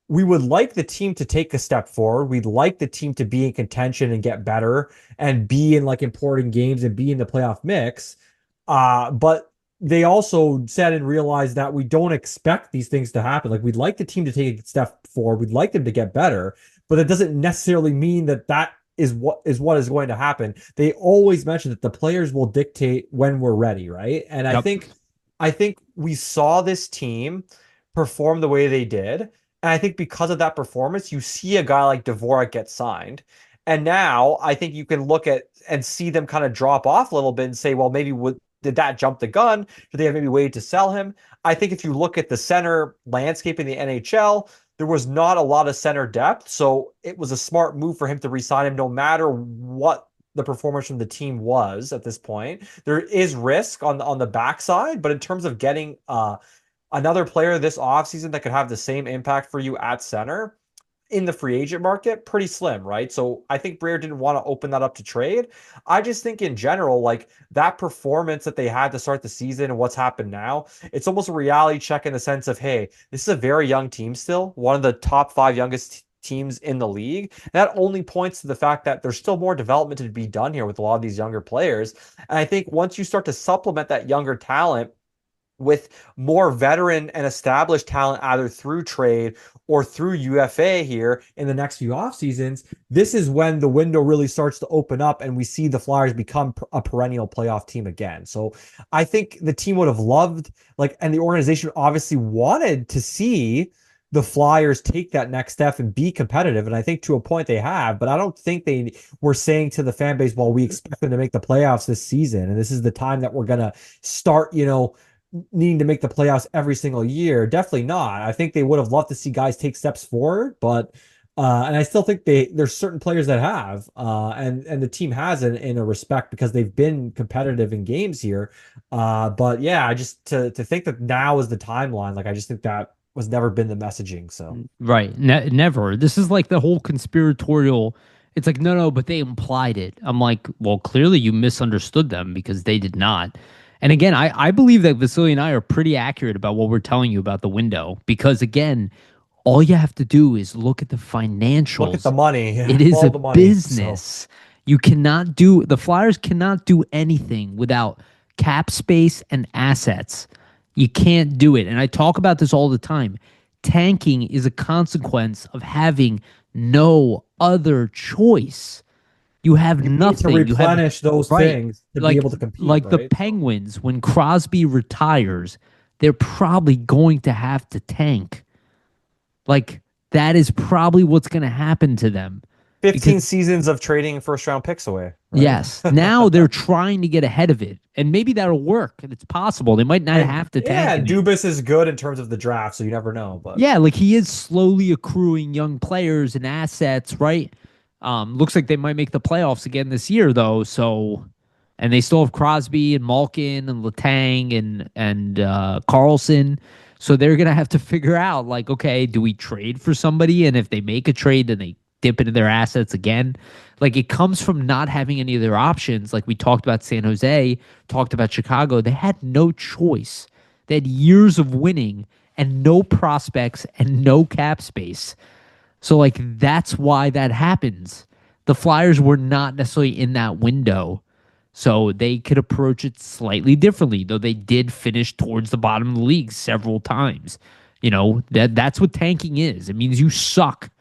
we would like the team to take a step forward. We'd like the team to be in contention and get better and be in like important games and be in the playoff mix. But they also said and realized that we don't expect these things to happen. Like we'd like the team to take a step forward. We'd like them to get better, but that doesn't necessarily mean that that is going to happen. They always mention that the players will dictate when we're ready, right? And Yep. I think we saw this team perform the way they did. And I think because of that performance, you see a guy like Dvorak get signed. And now I think you can look at and see them kind of drop off a little bit and say, well, maybe did that jump the gun? Did they have maybe waited to sell him? I think if you look at the center landscape in the NHL, there was not a lot of center depth. So it was a smart move for him to resign him no matter what the performance from the team was at this point. There is risk on the backside, but in terms of getting another player this offseason that could have the same impact for you at center in the free agent market, pretty slim, right? So I think Briere didn't want to open that up to trade. I just think in general, like that performance that they had to start the season and what's happened now, it's almost a reality check in the sense of, hey, this is a very young team still, one of the top five youngest teams in the league. That only points to the fact that there's still more development to be done here with a lot of these younger players. And I think once you start to supplement that younger talent with more veteran and established talent either through trade or through UFA here in the next few off seasons, this is when the window really starts to open up and we see the Flyers become a perennial playoff team again. So I think the team would have loved, like, and the organization obviously wanted to see the Flyers take that next step and be competitive. And I think to a point they have, but I don't think they were saying to the fan base, well, we expect them to make the playoffs this season. And this is the time that we're going to start, needing to make the playoffs every single year. Definitely not. I think they would have loved to see guys take steps forward, but and I still think there's certain players that have, and the team has in a respect because they've been competitive in games here. But yeah, I just to think that now is the timeline. Like I just think that was never been the messaging. So Right. Never. This is like the whole conspiratorial. It's like, no, no, but they implied it. I'm like, well, clearly you misunderstood them because they did not. And again, I believe that Vasily and I are pretty accurate about what we're telling you about the window because, again, all you have to do is look at the look at the financials. money, It is follow a the money. So business. You cannot do, the Flyers cannot do anything without cap space and assets. You can't do it. And I talk about this all the time. Tanking is a consequence of having no other choice. You have you need to nothing. You have replenish those right. things to be Like able to compete, like the right? So Penguins, when Crosby retires, they're probably going to have to tank. Like that is probably what's going to happen to them. Because 15 seasons of trading first round picks away, right? yes, now they're trying to get ahead of it. And maybe that'll work. And it's possible. They might not And have to tank yeah, in it. Dubas is good in terms of the draft, so you never know. But Yeah, like he is slowly accruing young players and assets, right? Looks like they might make the playoffs again this year, though. So, and they still have Crosby and Malkin and Letang and Carlson. So they're gonna have to figure out, like, okay, do we trade for somebody? And if they make a trade, then they dip into their assets again. Like it comes from not having any of their options. Like we talked about San Jose, talked about Chicago. They had no choice. They had years of winning and no prospects and no cap space. So like that's why that happens. The Flyers were not necessarily in that window. So they could approach it slightly differently, though they did finish towards the bottom of the league several times. That's what tanking is. It means you suck. It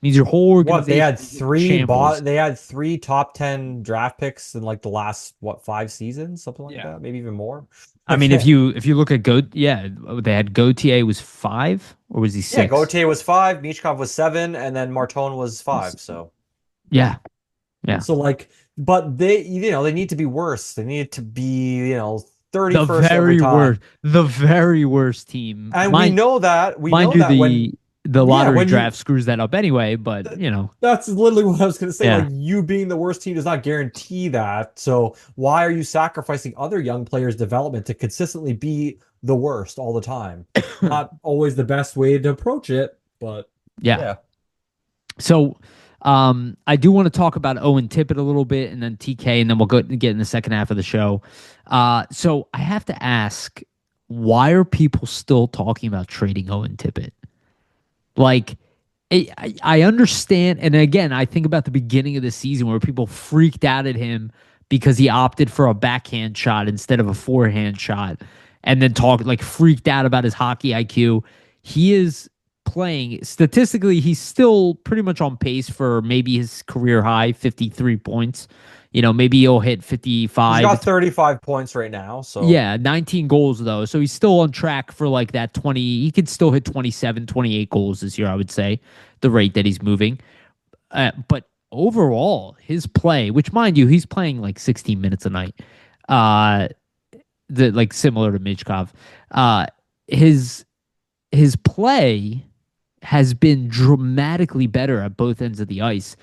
means your whole what they organization had is in shambles. they had three top 10 draft picks in like the last what 5 seasons, something like Yeah. that, maybe even more. I mean, if you look at yeah, they had Gauthier was 5 or was he Yeah, 6? Gauthier was 5, Michkov was 7, and then Martone was 5. So Yeah, yeah. so like, but they need to be worse. They need to be 31st every The time. very worst team. And Mind we mind know you, that when the yeah, lottery when you draft screws that up anyway. But that's literally what I was going to say. yeah, Like you being the worst team does not guarantee that. So why are you sacrificing other young players' development to consistently be the worst all the time? Not always the best way to approach it, but yeah. yeah. So, I do want to talk about Owen Tippett a little bit, and then TK, and then we'll get in the second half of the show. So I have to ask, why are people still talking about trading Owen Tippett? Like, I understand, and again, I think about the beginning of the season where people freaked out at him because he opted for a backhand shot instead of a forehand shot, and then freaked out about his hockey IQ. He is playing statistically, he's still pretty much on pace for maybe his career high, 53 points. Maybe he'll hit He's 55. got 35 points right now, so Yeah, 19 goals though. So he's still on track for like that 20. He could still hit 27, 28 goals this year, I would say, the rate that he's moving. But overall, his play, which mind you, he's playing like 16 minutes a night, uh, similar to Michkov. Uh, his his play has been dramatically better at both ends of the ice.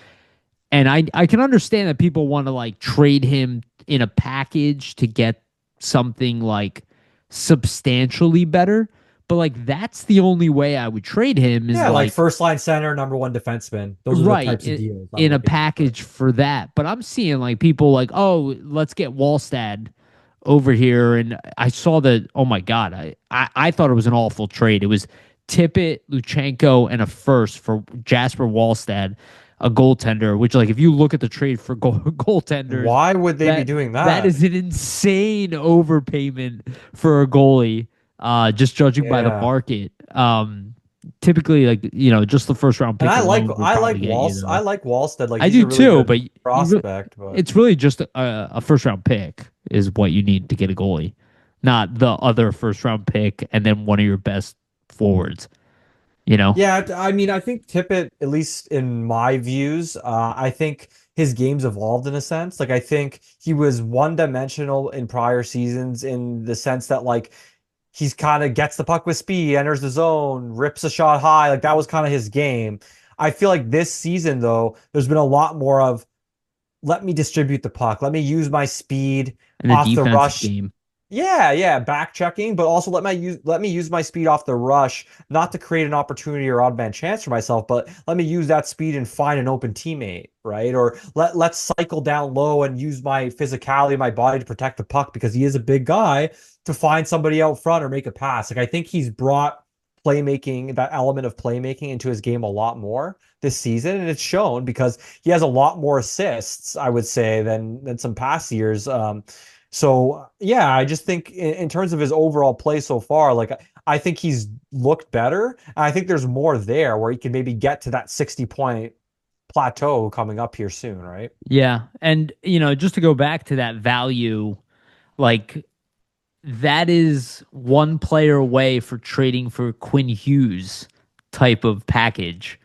And I can understand that people want to like trade him in a package to get something like substantially better. But like that's the only way I would trade him is yeah, like like first line center, number one defenseman. Those are the right types of deals I'm in a looking at. package for that. But I'm seeing like people like, oh, let's get Wallstad over here. And I saw that, oh my God, I thought it was an awful trade. It was Tippett, Luchenko, and a first for Jasper Wallstad, a goaltender, which like if you look at the trade for goaltenders, Why would they be that doing that that? is an insane overpayment for a goalie, just judging by the Yeah. market. Typically like, just the first round And pick alone would probably get you I though. like Wallstead. Like I he's do a really too, but good prospect, but it's really just a first round pick is what you need to get a goalie, not the other first round pick and then one of your best forwards. you know? Yeah, I mean, I think Tippett, at least in my views, I think his game's evolved in a sense. Like, I think he was one-dimensional in prior seasons in the sense that, like, he's kind of gets the puck with speed, enters the zone, rips a shot high. Like, that was kind of his game. I feel like this season, though, there's been a lot more of let me distribute the puck, let me use my speed In a off the defensive rush. game. Yeah, yeah, back checking, but also let me use my speed off the rush, not to create an opportunity or odd man chance for myself, but let me use that speed and find an open teammate, right? Or let's cycle down low and use my physicality, my body to protect the puck because he is a big guy to find somebody out front or make a pass. Like I think he's brought playmaking, that element of playmaking into his game a lot more this season, and it's shown because he has a lot more assists, I would say, than some past years. So yeah, I just think in terms of his overall play so far, like I think he's looked better. And I think there's more there where he can maybe get to that 60-point plateau coming up here soon, right? Yeah. And, just to go back to that value, like that is one player away for trading for Quinn Hughes type of package.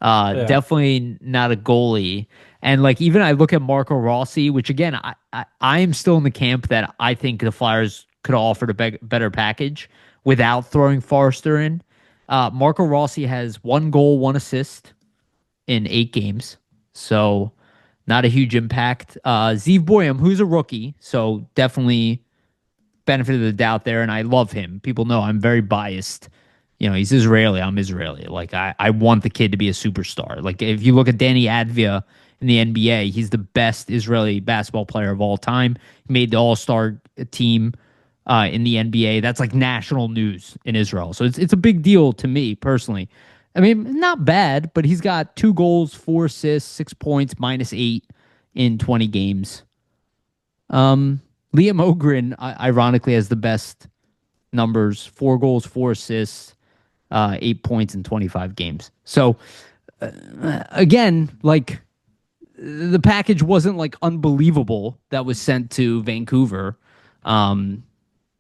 Yeah. Definitely not a goalie. And like even I look at Marco Rossi, which again I am still in the camp that I think the Flyers could have offered a better package without throwing Forrester in. Marco Rossi has 1 goal, 1 assist in 8 games, so not a huge impact. Zeev Boyum, who's a rookie, so definitely benefit of the doubt there, and I love him. People know I'm very biased. He's Israeli. I'm Israeli. Like I want the kid to be a superstar. Like if you look at Danny Advia in the NBA, he's the best Israeli basketball player of all time. He made the All-Star team in the NBA. That's like national news in Israel. So it's a big deal to me personally. I mean, not bad, but he's got 2 goals, 4 assists, 6 points, -8 in 20 games. Liam Ogren, ironically, has the best numbers: 4 goals, 4 assists, 8 points in 25 games. So again, like the package wasn't like unbelievable that was sent to Vancouver. Um,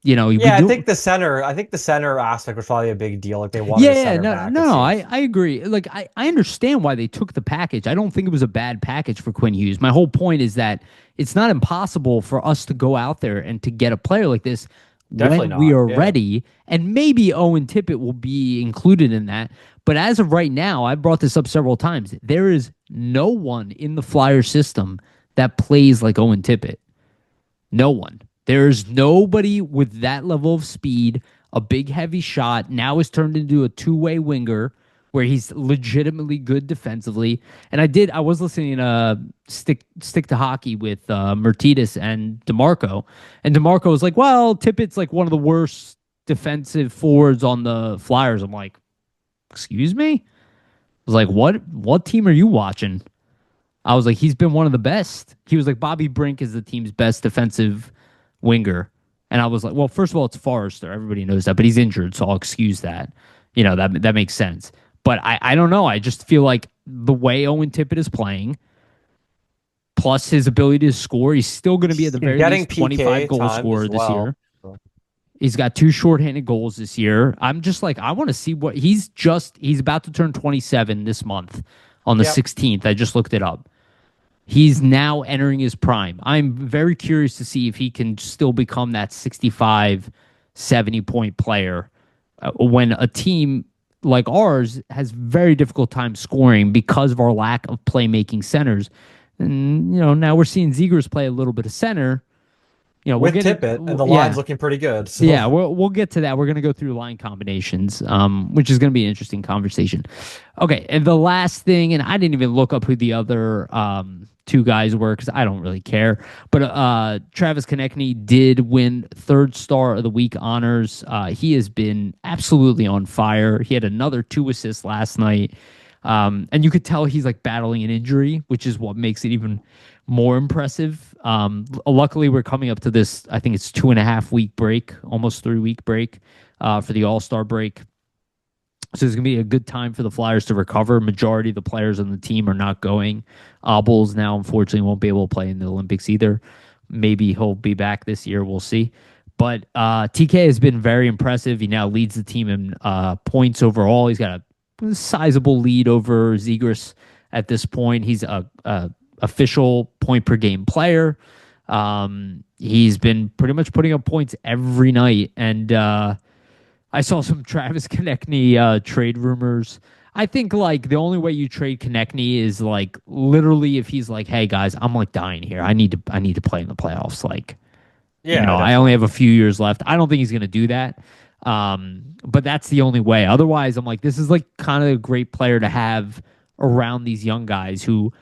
we Yeah, do. I think the center aspect was probably a big deal. Like they wanted Yeah, a yeah, center no, back, no, it no. seems. I agree. Like I understand why they took the package. I don't think it was a bad package for Quinn Hughes. My whole point is that it's not impossible for us to go out there and to get a player like this Definitely when we not. are Yeah. ready. And maybe Owen Tippett will be included in that. But as of right now, I've brought this up several times. There is no one in the Flyer system that plays like Owen Tippett. No one. There's nobody with that level of speed, a big heavy shot. Now is turned into a two-way winger where he's legitimately good defensively. And I was listening to Stick to Hockey with Mertitas and DeMarco. And DeMarco was like, well, Tippett's like one of the worst defensive forwards on the Flyers. I'm like, excuse me? I was like, what team are you watching? I was like, he's been one of the best. He was like, Bobby Brink is the team's best defensive winger. And I was like, well, first of all, it's Forrester. Everybody knows that, but he's injured, so I'll excuse that. That makes sense. But I don't know. I just feel like the way Owen Tippett is playing, plus his ability to score, he's still going to be at the He's very getting least 25 PK goal time scorer as this well. year. He's got 2 shorthanded goals this year. I'm just like, I want to see what he's about to turn 27 this month on the Yep. 16th. I just looked it up. He's now entering his prime. I'm very curious to see if he can still become that 65, 70 point player when a team like ours has very difficult time scoring because of our lack of playmaking centers. And, now we're seeing Zegers play a little bit of center. We'll With get it. Tippett, and the line's Yeah. looking pretty good. Yeah, So we'll get to that. We're gonna go through line combinations, which is gonna be an interesting conversation. Okay, and the last thing, and I didn't even look up who the other two guys were because I don't really care. But Travis Konechny did win third star of the week honors. He has been absolutely on fire. He had another 2 assists last night, and you could tell he's like battling an injury, which is what makes it even more impressive. Luckily, we're coming up to this. I think it's 2.5 week break, almost 3 week break for the All Star break. So it's gonna be a good time for the Flyers to recover. Majority of the players on the team are not going. Bulls now, unfortunately, won't be able to play in the Olympics either. Maybe he'll be back this year. We'll see. But TK has been very impressive. He now leads the team in points overall. He's got a sizable lead over Zegras at this point. He's a official point per game player. He's been pretty much putting up points every night, and I saw some Travis Konechny trade rumors. I think like the only way you trade Konechny is like literally if he's like, "Hey guys, I'm like dying here. I need to play in the playoffs." Like, Yeah, I only have definitely. a few years left. I don't think he's gonna do that. But that's the only way. Otherwise, I'm like, this is like kind of a great player to have around these young guys who,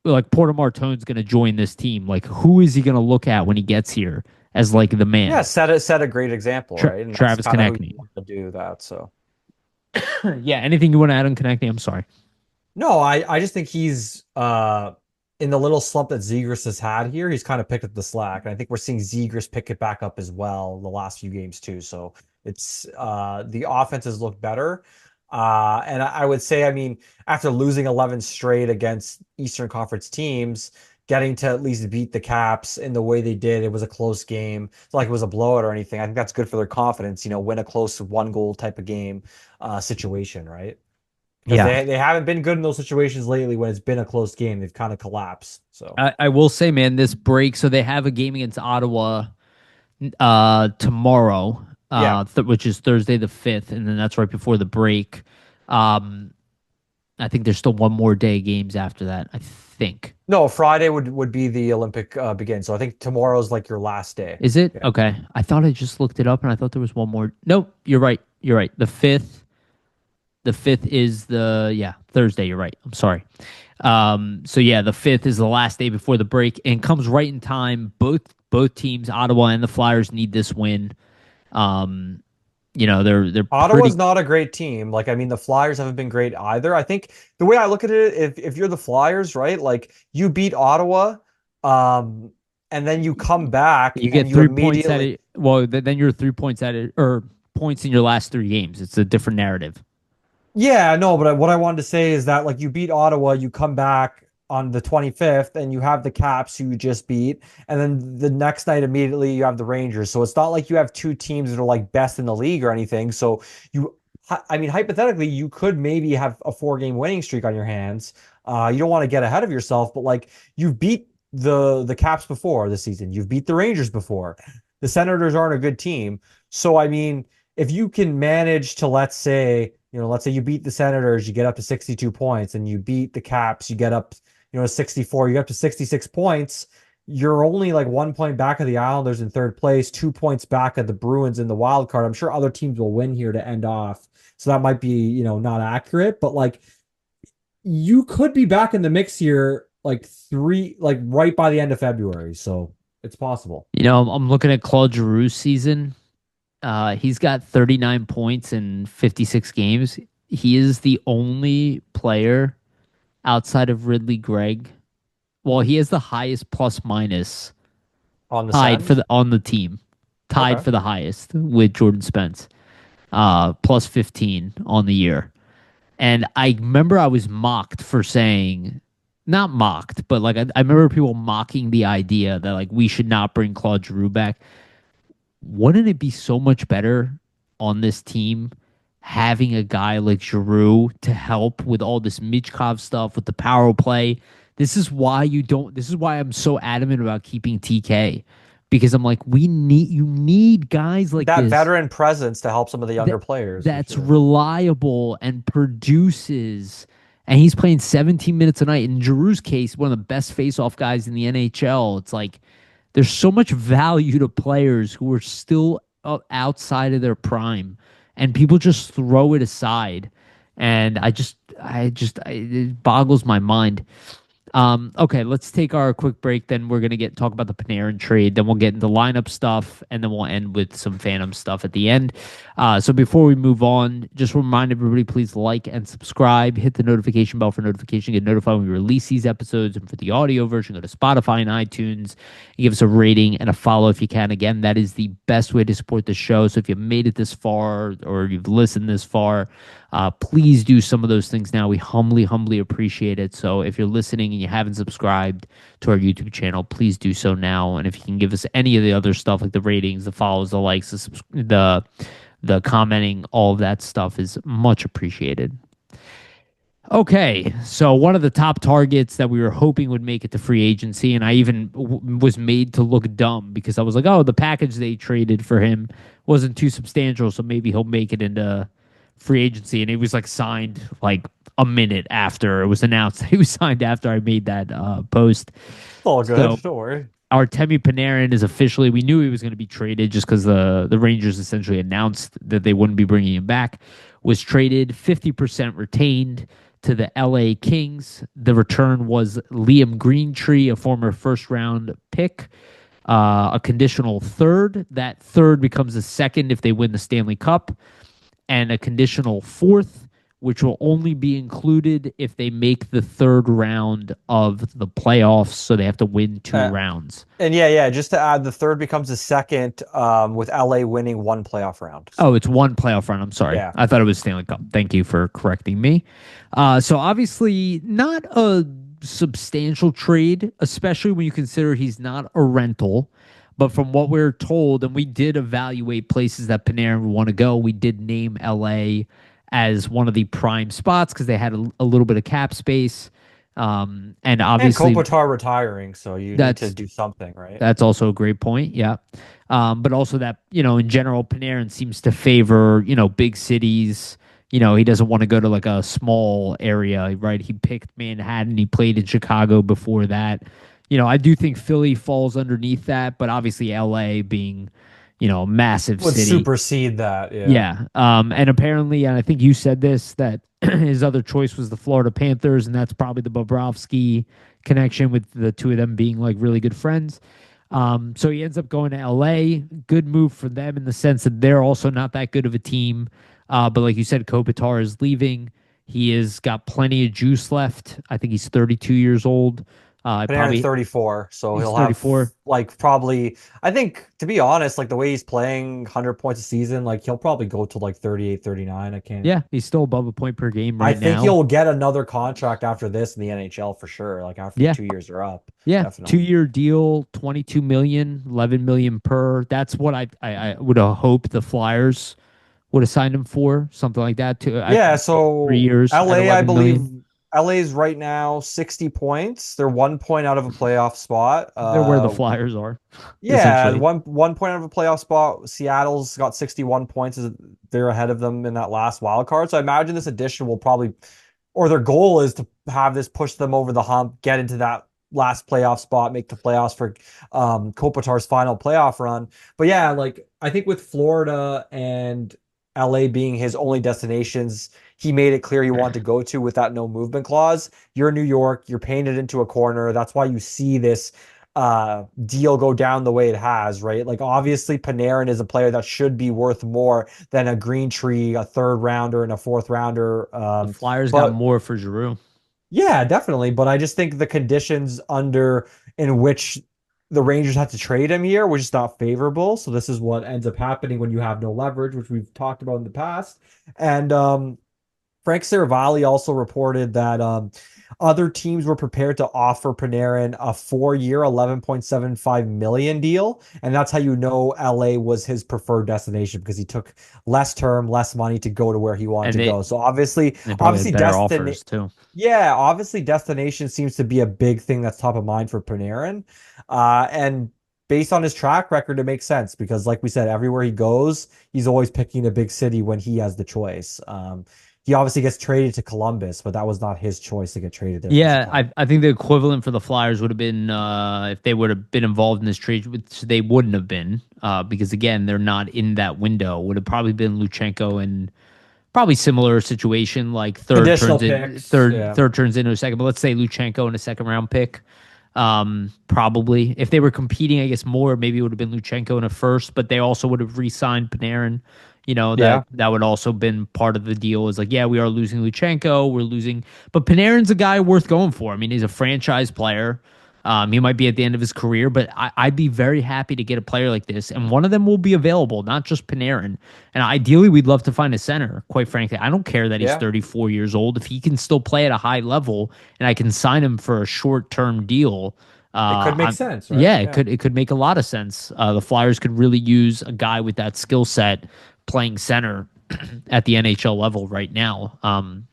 like Porter Martone's gonna join this team. Like, who is he gonna look at when he gets here as like the Yeah, man? set a great example, right? And that's Travis kind of who you Konechny. want to do that. So Yeah. Anything you want to add on Konechny? I'm sorry. no, I just think he's in the little slump that Zegras has had here, he's kind of picked up the slack. And I think we're seeing Zegras pick it back up as well the last few games too. So it's the offense has looked better. And I would say, I mean, after losing 11 straight against Eastern Conference teams, getting to at least beat the Caps in the way they did, it was a close game. It's not like it was a blowout or anything. I think that's good for their confidence, win a close one goal type of game situation, right? Because Yeah. they haven't been good in those situations lately when it's been a close game. They've kind of collapsed. So I will say, man, this break, so they have a game against Ottawa tomorrow, yeah. which is Thursday the 5th, and then that's right before the break. Um, I think there's still one more day of games after that, I think. No, Friday would be the Olympic begin. So I think tomorrow's like your last day. Is it? Yeah. Okay. I thought I just looked it up and I thought there was one more. Nope, you're right. You're right. The fifth is Thursday, you're right. I'm sorry. So yeah, the 5th is the last day before the break and comes right in time. Both teams, Ottawa and the Flyers, need this win. Um, they're Ottawa's pretty. not a great team. Like, I mean, the Flyers haven't been great either. I think the way I look at it, if you're the Flyers, right, like you beat Ottawa, um, and then you come back You and get you 3 points at immediately it. Well, then you're 3 points at it, or points in your last 3 games. It's a different narrative. yeah, no, but what I wanted to say is that like you beat Ottawa, you come back on the 25th and you have the Caps who you just beat, and then the next night immediately you have the Rangers. So it's not like you have two teams that are like best in the league or anything. So I mean, hypothetically, you could maybe have a 4 game winning streak on your hands. You don't want to get ahead of yourself, but like you've beat the Caps before this season. You've beat the Rangers before. The Senators aren't a good team. So I mean, if you can manage to let's say you beat the Senators, you get up to 62 points, and you beat the Caps, you get up, 64, you get up to 66 points. You're only like 1 point back of the Islanders in third place, 2 points back of the Bruins in the wild card. I'm sure other teams will win here to end off. So that might be, not accurate, but like you could be back in the mix here like right by the end of February. So it's possible. I'm looking at Claude Giroux's season. He's got 39 points in 56 games. He is the only player outside of Ridley Gregg. Well, he has the highest plus minus On the tied for Sens? the on the team, tied Okay. for the highest with Jordan Spence, plus 15 on the year. And I remember I was mocked for saying, not mocked, but like I remember people mocking the idea that like we should not bring Claude Giroux back. Wouldn't it be so much better on this team having a guy like Giroux to help with all this Michkov stuff with the power play? This is why I'm so adamant about keeping TK because I'm like, you need guys like That this veteran presence to help some of the that younger players for that's sure. reliable and produces. And he's playing 17 minutes a night. In Giroux's case, one of the best face-off guys in the NHL. It's like there's so much value to players who are still outside of their prime, and people just throw it aside. And it boggles my mind. Okay, let's take our quick break. Then we're gonna talk about the Panarin trade. Then we'll get into lineup stuff, and then we'll end with some Phantom stuff at the end. So before we move on, just remind everybody, please like and subscribe. Hit the notification bell for notification. Get notified when we release these episodes. And for the audio version, go to Spotify and iTunes. And give us a rating and a follow if you can. Again, that is the best way to support the show. So if you've made it this far or you've listened this far, please do some of those things now. We humbly appreciate it. So if you're listening and you haven't subscribed to our YouTube channel, please do so now. And if you can give us any of the other stuff like the ratings, the follows, the likes, the commenting, all of that stuff is much appreciated. Okay, so one of the top targets that we were hoping would make it to free agency, and I even was made to look dumb because I was like, oh, the package they traded for him wasn't too substantial, so maybe he'll make it into free agency. And he was like signed like a minute after it was announced that he was signed after I made that post. It's all good. So Don't worry. Artemi Panarin is officially, we knew he was going to be traded just because the Rangers essentially announced that they wouldn't be bringing him back, was traded 50% retained to the LA Kings. The return was Liam Greentree, a former first round pick, a conditional third. That third becomes a second if they win the Stanley Cup, and a conditional fourth, which will only be included if they make the third round of the playoffs. So they have to win two rounds. And yeah, just to add, the third becomes the second, with LA winning one playoff round. Oh, it's one playoff round. I'm sorry. Yeah. I thought it was Stanley Cup. Thank you for correcting me. So obviously not a substantial trade, especially when you consider he's not a rental. But from what we're told, and we did evaluate places that Panarin would want to go, we did name LA as one of the prime spots because they had a little bit of cap space. And obviously, and Kopitar retiring, so you need to do something, right? That's also a great point. Yeah. But also that, in general, Panarin seems to favor, big cities. He doesn't want to go to like a small area, right? He picked Manhattan. He played in Chicago before that. I do think Philly falls underneath that, but obviously LA being, a massive would city. supersede that. Yeah. Yeah. And apparently, and I think you said this, that his other choice was the Florida Panthers, and that's probably the Bobrovsky connection with the two of them being like really good friends. So he ends up going to LA. Good move for them in the sense that they're also not that good of a team. But like you said, Kopitar is leaving. He has got plenty of juice left. I think he's 32 years old. Panarin's 34, so he'll 34. have like probably, I think, to be honest, like the way he's playing 100 points a season, like he'll probably go to like 38, 39. I can't. Yeah, he's still above a point per game right now. I think he'll get another contract after this in the NHL for sure. Like after 2 years are up. Yeah, definitely. 2-year deal, 22 million, 11 million per. That's what I would have hoped the Flyers would have signed him for, something like that. So 3 years. LA, I believe. LA's right now 60 points. They're 1 point out of a playoff spot. They're where the Flyers are. Yeah, one point out of a playoff spot. Seattle's got 61 points. They're ahead of them in that last wild card. So I imagine this addition will probably, or their goal is to have this push them over the hump, get into that last playoff spot, make the playoffs for Kopitar's final playoff run. But yeah, like I think with Florida and LA being his only destinations, he made it clear he wanted to go to with that no movement clause. You're in New York, you're painted into a corner. That's why you see this deal go down the way it has, right? Like obviously Panarin is a player that should be worth more than a Greentree, a third rounder, and a fourth rounder. The Flyers got more for Giroux. Yeah, definitely. But I just think the conditions in which the Rangers had to trade him here was just not favorable. So this is what ends up happening when you have no leverage, which we've talked about in the past. And Frank Seravalli also reported that other teams were prepared to offer Panarin a 4-year, $11.75 million deal. And that's how you know LA was his preferred destination, because he took less term, less money to go to where he wanted to go. So obviously too. Yeah, obviously destination seems to be a big thing that's top of mind for Panarin. And based on his track record, it makes sense because, like we said, everywhere he goes, he's always picking a big city when he has the choice. He obviously gets traded to Columbus, but that was not his choice to get traded there. Yeah, I think the equivalent for the Flyers would have been if they would have been involved in this trade, which they wouldn't have been because, again, they're not in that window. Would have probably been Luchenko and probably similar situation, like third turns into a second. But let's say Luchenko and a second-round pick. Probably. If they were competing, I guess more, maybe it would have been Luchenko in a first, but they also would have re-signed Panarin. That would also been part of the deal. Is like, yeah, we are losing Luchenko, we're losing, but Panarin's a guy worth going for. I mean, he's a franchise player. He might be at the end of his career, but I'd be very happy to get a player like this, and one of them will be available, not just Panarin. And ideally, we'd love to find a center. Quite frankly, I don't care that he's 34 years old. If he can still play at a high level, and I can sign him for a short-term deal. It could make sense, right? Yeah, it could make a lot of sense. The Flyers could really use a guy with that skill set playing center at the NHL level right now.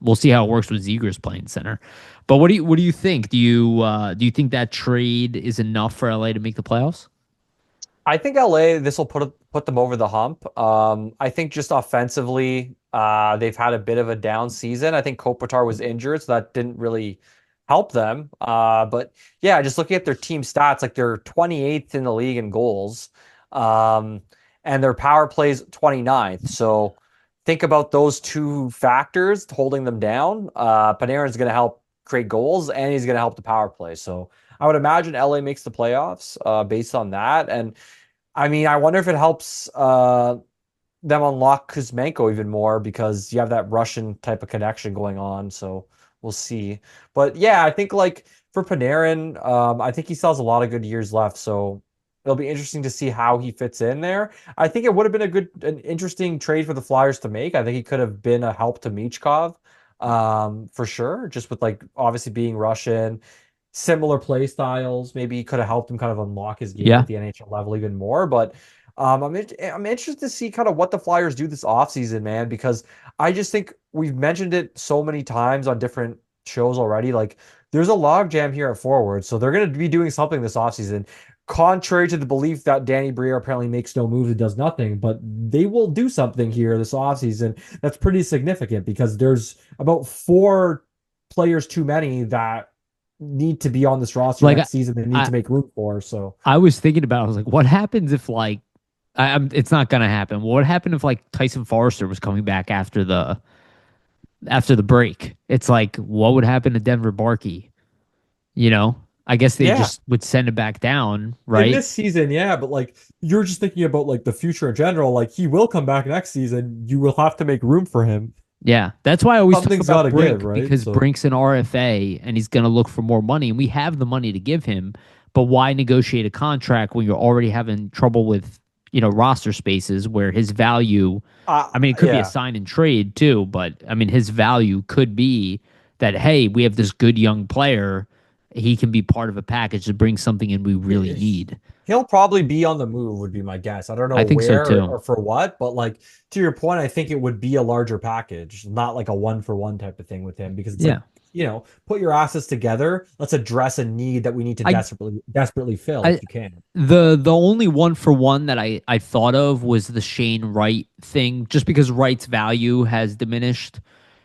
We'll see how it works with Zegras playing center. But what do you think? Do you think that trade is enough for LA to make the playoffs? I think LA, this will put them over the hump. I think just offensively, they've had a bit of a down season. I think Kopitar was injured, so that didn't really help them. But yeah, just looking at their team stats, like they're 28th in the league in goals, um, and their power plays 29th. So think about those two factors holding them down. Panarin's going to help create goals, and he's going to help the power play. So I would imagine LA makes the playoffs based on that. And I mean, I wonder if it helps them unlock Kuzmenko even more because you have that Russian type of connection going on. So we'll see. But yeah, I think like for Panarin, I think he still has a lot of good years left. So it'll be interesting to see how he fits in there. I think it would have been an interesting trade for the Flyers to make. I think he could have been a help to Michkov, for sure. Just with like obviously being Russian, similar play styles. Maybe he could have helped him kind of unlock his game Yeah. at the NHL level even more. But I'm interested to see kind of what the Flyers do this offseason, man, because I just think we've mentioned it so many times on different shows already. Like there's a logjam here at forward, so they're going to be doing something this offseason. Contrary to the belief that Danny Briere apparently makes no moves and does nothing, but they will do something here this offseason that's pretty significant because there's about four players too many that need to be on this roster Like next season. They need I to make room for. So I was thinking about it. I was like, what happens if like it's not gonna happen. What happened if like Tyson Forrester was coming back after the break? It's like what would happen to Denver Barkey? You know, I guess they yeah, just would send it back down, in right? this season, yeah, but like you're just thinking about like the future in general. Like he will come back next season. You will have to make room for him. Yeah, that's why I always talk Something's got about to give, Brink right? because So Brink's an RFA and he's going to look for more money, and we have the money to give him. But why negotiate a contract when you're already having trouble with roster spaces where his value? I mean, it could be a yeah. sign and trade too, but I mean, his value could be that hey, we have this good young player, he can be part of a package to bring something in we really need. He'll probably be on the move, would be my guess. I don't know I think so where too. or for what, but like to your point, I think it would be a larger package, not like a one for one type of thing with him, because it's like, Yeah, put your assets together. Let's address a need that we need to I desperately fill I if you can. the only one for one that I thought of was the Shane Wright thing, just because Wright's value has diminished,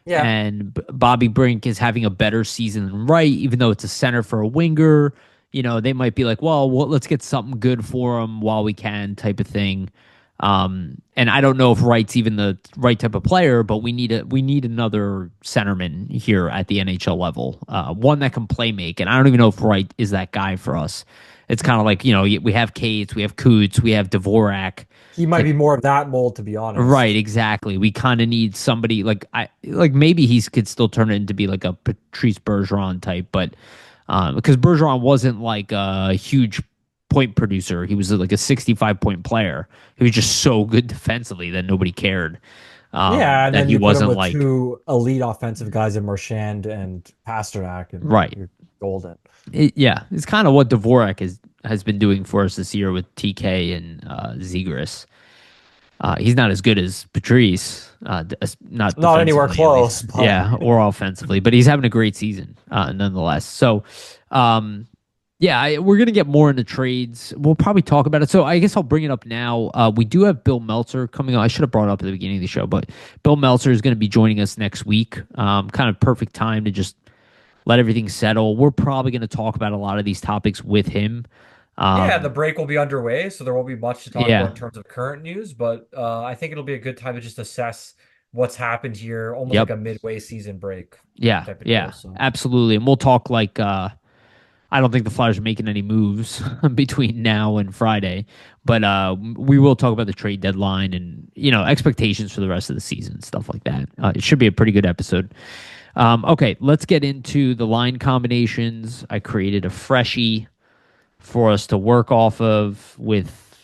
Yeah. and Bobby Brink is having a better season than Wright, even though it's a center for a winger. They might be like, well, let's get something good for him while we can, type of thing. And I don't know if Wright's even the right type of player, but we need another centerman here at the NHL level, one that can play make. And I don't even know if Wright is that guy for us. It's kind of like we have Cates, we have Coots, we have Dvorak. He might Like be more of that mold, to be right, honest. exactly. We kind of need somebody like maybe he could still turn it into be like a Patrice Bergeron type, but because Bergeron wasn't like a huge point producer, he was like a 65-point player. He was just so good defensively that nobody cared. Yeah, and That then he you put him wasn't with like two elite offensive guys in Marchand and Pasternak, and right. you're golden. Yeah, it's kind of what Dvorak has been doing for us this year with TK and Zegras. He's not as good as Patrice, not Not anywhere defensively at least. close, but Yeah, or offensively, but he's having a great season nonetheless. So, um, yeah, we're gonna get more into trades. We'll probably talk about it. So I guess I'll bring it up now. We do have Bill Meltzer coming on. I should have brought it up at the beginning of the show, but Bill Meltzer is going to be joining us next week. Kind of perfect time to just let everything settle. We're probably going to talk about a lot of these topics with him. yeah, the Um, break will be underway, so there won't be much to talk about yeah. in terms of current news. But I think it'll be a good time to just assess what's happened here, almost like Yep. a midway season break Yeah. type of deal. Yeah. So Absolutely. And we'll talk like I don't think the Flyers are making any moves between now and Friday, but we will talk about the trade deadline and expectations for the rest of the season, stuff like that. It should be a pretty good episode. Okay, let's get into the line combinations. I created a freshie for us to work off of with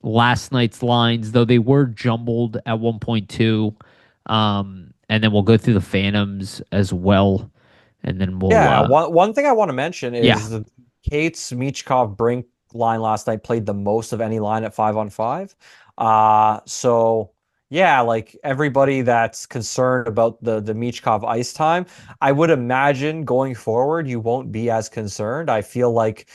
last night's lines, though they were jumbled at 1.2. And then we'll go through the Phantoms as well, and then we'll yeah, one thing I want to mention yeah. is the Kate's Michkov Brink line last night played the most of any line at 5-on-5. So Yeah, like everybody that's concerned about the Michkov ice time, I would imagine going forward you won't be as concerned. I feel like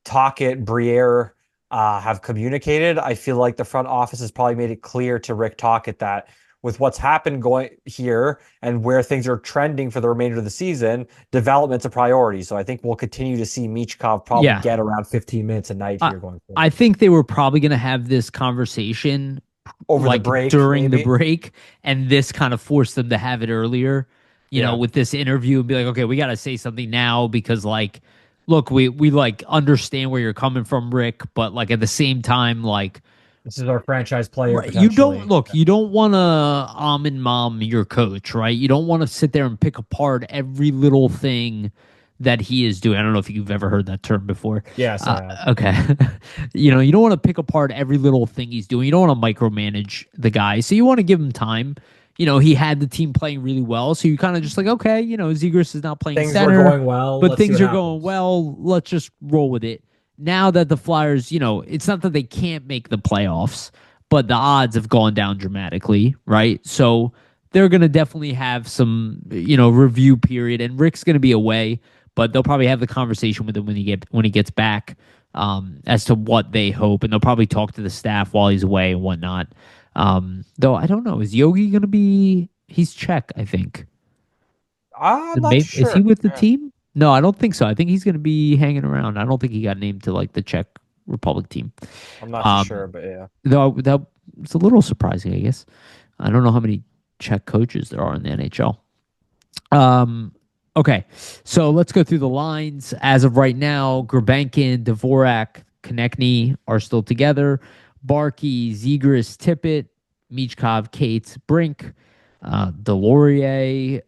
Tocchet, Briere have communicated. I feel like the front office has probably made it clear to Rick Tocchet that with what's happened going here and where things are trending for the remainder of the season, development's a priority. So I think we'll continue to see Michkov probably Yeah. get around 15 minutes a night I here going I forward. think they were probably going to have this conversation Over the like break, during the maybe. break, and this kind of forced them to have it earlier, Yeah. with this interview and be like, okay, we got to say something now because like, look, we like understand where you're coming from, Rick, but like at the same time, like, This is our franchise player right, you don't potentially. look, you don't want to and mom your coach, right? You don't want to sit there and pick apart every little thing that he is doing. I don't know if you've ever heard that term before. Yes, Uh, I have. okay. You don't want to pick apart every little thing he's doing. You don't want to micromanage the guy. So you want to give him time. He had the team playing really well. So you kind of just like, okay, Zegras is not playing Things were center, going well. but Let's see things what are going happens. well. Let's just roll with it. Now that the Flyers, it's not that they can't make the playoffs, but the odds have gone down dramatically, right? So they're going to definitely have some, review period, and Rick's going to be away, but they'll probably have the conversation with him when he gets back, as to what they hope, and they'll probably talk to the staff while he's away and whatnot. Though I don't know, is Yogi going to be? He's Czech, I think. I'm not Is he sure. with the Yeah. team? No, I don't think so. I think he's going to be hanging around. I don't think he got named to like the Czech Republic team. I'm not too Um, sure, but yeah. though that it's a little surprising, I guess. I don't know how many Czech coaches there are in the NHL. Um, okay, so let's go through the lines. As of right now, Grabankin, Dvorak, Konechny are still together. Barkey, Zegras, Tippett, Michkov, Cates, Brink, Delorier,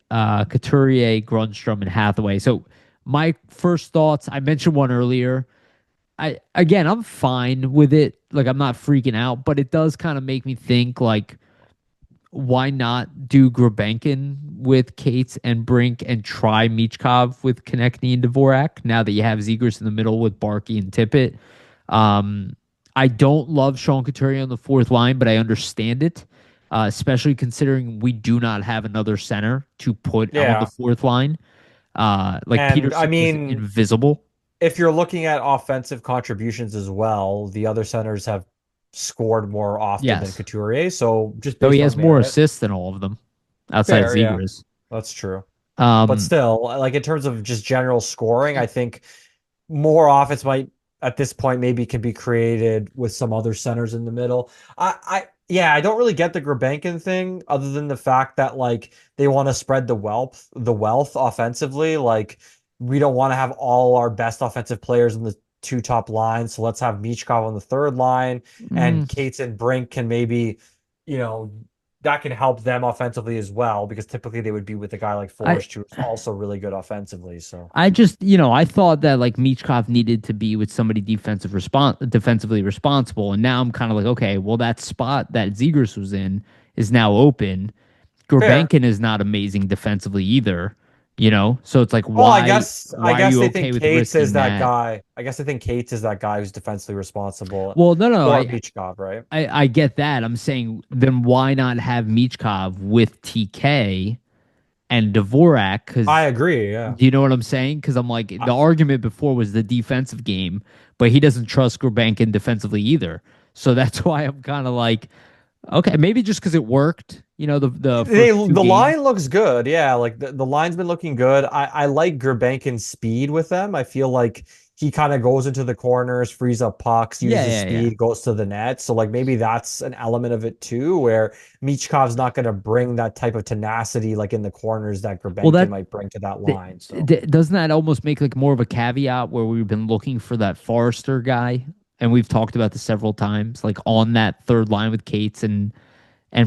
Couturier, Grunstrom, and Hathaway. So my first thoughts, I mentioned one earlier. I'm fine with it. Like I'm not freaking out, but it does kind of make me think like why not do Grabenkin with Cates and Brink and try Michkov with Konechny and Dvorak now that you have Zegers in the middle with Barkey and Tippett. Um, I don't love Sean Couturier on the fourth line, but I understand it, especially considering we do not have another center to put on the Yeah. fourth line. Like And I Peterson is mean, invisible. if you're looking at offensive contributions as well, the other centers have scored more often than Yes. Couturier. So just Though he based on has more merit, assists than all of them outside of fair, yeah, Zegers. that's true. But Um, still, like in terms of just general scoring, I think more offense might at this point maybe can be created with some other centers in the middle. Yeah, I don't really get the Grabankin thing other than the fact that like they want to spread the wealth offensively. Like we don't want to have all our best offensive players in the two top lines. So let's have Michkov on the third line mm, and Cates and Brink can maybe, you know, that can help them offensively as well because typically they would be with a guy like I Forrest who's also really good offensively. So I just, I thought that like Michkov needed to be with somebody defensively responsible, and now I'm kind of like, okay, well that spot that Zegers was in is now open. fair. Gurbankin is not amazing defensively either, so it's like Well, I why guess I why are guess you they okay think with Cates is risking that that? guy. I guess they think Cates is that guy who's defensively responsible Well, no, no, for Michkov, right? I get that. I'm saying then why not have Michkov with TK and Dvorak? I Because agree. Yeah. do you know what I'm saying? Because I'm like, I, the argument before was the defensive game, but he doesn't trust Gurbankin defensively either. So that's why I'm kind of like, okay, maybe just because it worked, the first two the games. line looks good. Yeah, like the line's been looking good. I like Gurbankin's speed with them. I feel like he kind of goes into the corners, frees up pucks, Yeah, uses yeah, yeah. speed, goes to the net. So like maybe that's an element of it too, where Michkov's not going to bring that type of tenacity like in the corners that Well, Gurbankin might bring to that line. So doesn't that almost make like more of a caveat where we've been looking for that Forrester guy, and we've talked about this several times, like on that third line with Cates and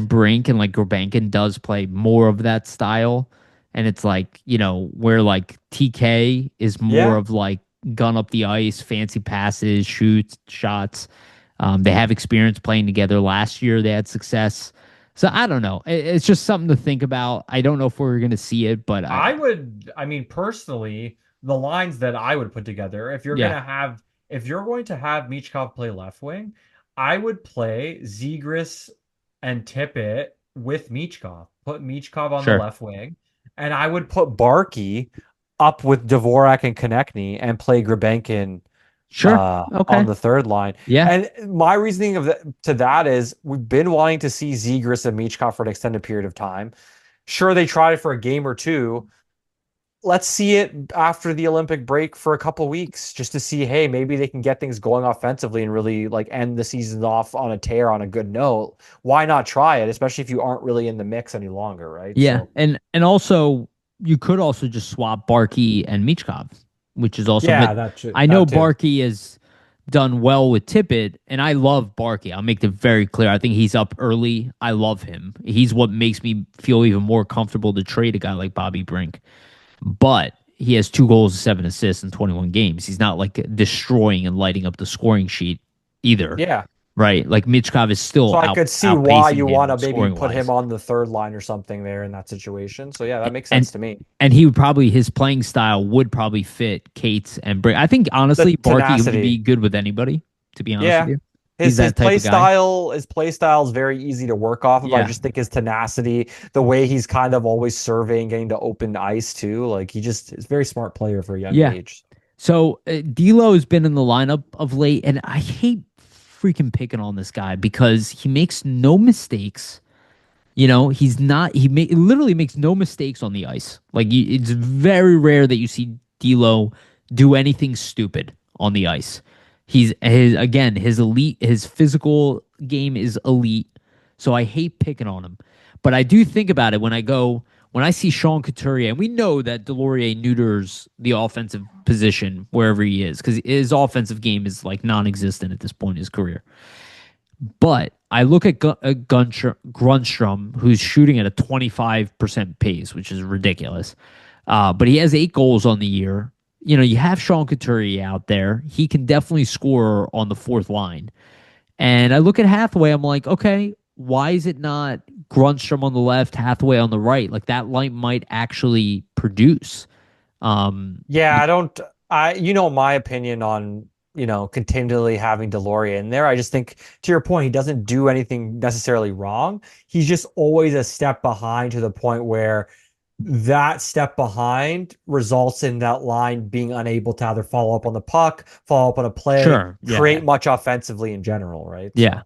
Brink, and like Gurbankin does play more of that style. And it's like, where like TK is more yeah. of like gun up the ice, fancy passes, shoots, shots. They have experience playing together. Last year they had success. So I don't know. It's just something to think about. I don't know if we're going to see it, but I mean, personally, the lines that I would put together, yeah. if you're going to have Michkov play left wing, I would play Zegras and Tippett with Michkov. Put Michkov on the Sure. left wing, and I would put Barkey up with Dvorak and Konechny and play Grebenkin Sure. on Okay. the third line. Yeah. And my reasoning to that is we've been wanting to see Zegras and Michkov for an extended period of time. Sure, they tried it for a game or two. Let's see it after the Olympic break for a couple weeks just to see, hey, maybe they can get things going offensively and really like end the season off on a tear on a good note. Why not try it, especially if you aren't really in the mix any longer, right? Yeah. So And also you could also just swap Barkey and Michkov, which is also, but yeah, that should I know that too. Barkey has done well with Tippett, and I love Barkey. I'll make it very clear. I think he's up early. I love him. He's what makes me feel even more comfortable to trade a guy like Bobby Brink. But he has 2 goals, 7 assists in 21 games. He's not like destroying and lighting up the scoring sheet either, Yeah. right? Like Michkov is So still I could see why outpacing you want him to maybe scoring put him wise. on the third line or something there in that situation. So yeah, that makes And sense to me. and he would probably his playing style would probably fit Kate's and Brick. I think The honestly, Barkey would be tenacity. good with anybody. To be honest with Yeah. you, he's that type of guy. His play style is very easy to work off of. I Yeah. just think his tenacity, the way he's kind of always surveying, getting to open ice too, like he just is a very smart player for a young Yeah. age. So D'Lo has been in the lineup of late, and I hate freaking picking on this guy because he makes no mistakes. You know, he's not. Literally makes no mistakes on the ice. Like it's very rare that you see D'Lo do anything stupid on the ice. He's his elite, his physical game is elite. So I hate picking on him, but I do think about it when I see Sean Couturier, and we know that Delorier neuters the offensive position wherever he is because his offensive game is like non-existent at this point in his career. But I look at Grunstrom, who's shooting at a 25% pace, which is ridiculous. But he has 8 goals on the year. You know, you have Sean Couturier out there. He can definitely score on the fourth line. And I look at Hathaway, I'm like, okay, why is it not Grunstrom on the left, Hathaway on the right? Like that line might actually produce. Um, Yeah, I don't you know my opinion on, continually having Deloria in there. I just think to your point, he doesn't do anything necessarily wrong. He's just always a step behind to the point where that step behind results in that line being unable to either follow up on the puck, follow up on a play, sure. Yeah. create much offensively in general, right? Yeah. So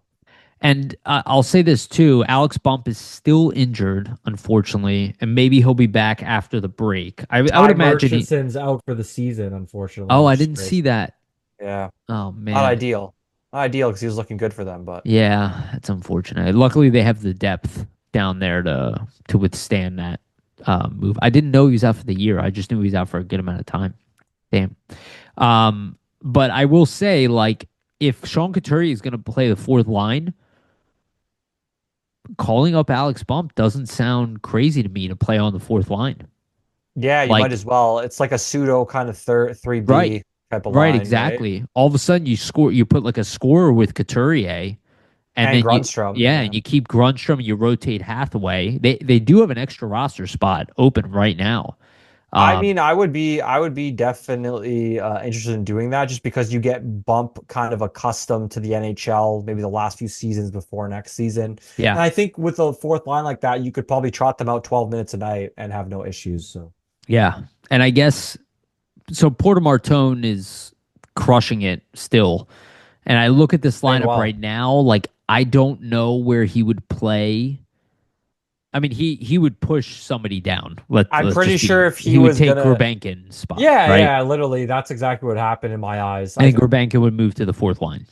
And I'll say this too. Alex Bump is still injured, unfortunately, and maybe he'll be back after the break. I would Ty imagine he. Murchison's out for the season, unfortunately, Oh, I which is didn't great. see that. Yeah, Oh not man. ideal. Not ideal because he was looking good for them, but Yeah, it's unfortunate. Luckily, they have the depth down there to withstand that move. I didn't know he was out for the year. I just knew he was out for a good amount of time. Damn. But I will say, like, if Sean Couturier is going to play the fourth line, calling up Alex Bump doesn't sound crazy to me to play on the fourth line. yeah, you might Like, as well. It's like a pseudo kind of third right, 3B type of right, line, right? exactly. All of a sudden, you put like a scorer with Couturier, and And then Grunstrom, yeah, yeah. and you keep Grunstrom, and you rotate Hathaway. They do have an extra roster spot open right now. I Um, mean, I would be definitely interested in doing that just because you get Bump kind of accustomed to the NHL, maybe the last few seasons before next season. yeah, And I think with a fourth line like that, you could probably trot them out 12 minutes a night and have no issues. So yeah, and I guess so. Porter Martone is crushing it still, and I look at this playing lineup right well. now. Like, I don't know where he would play. I mean, he would push somebody down. I'm Let's pretty just sure be. if he He would was take gonna, Gurbankin's spot, yeah, right? yeah, literally, that's exactly what happened in my eyes. And then Gurbankin would move to the fourth line.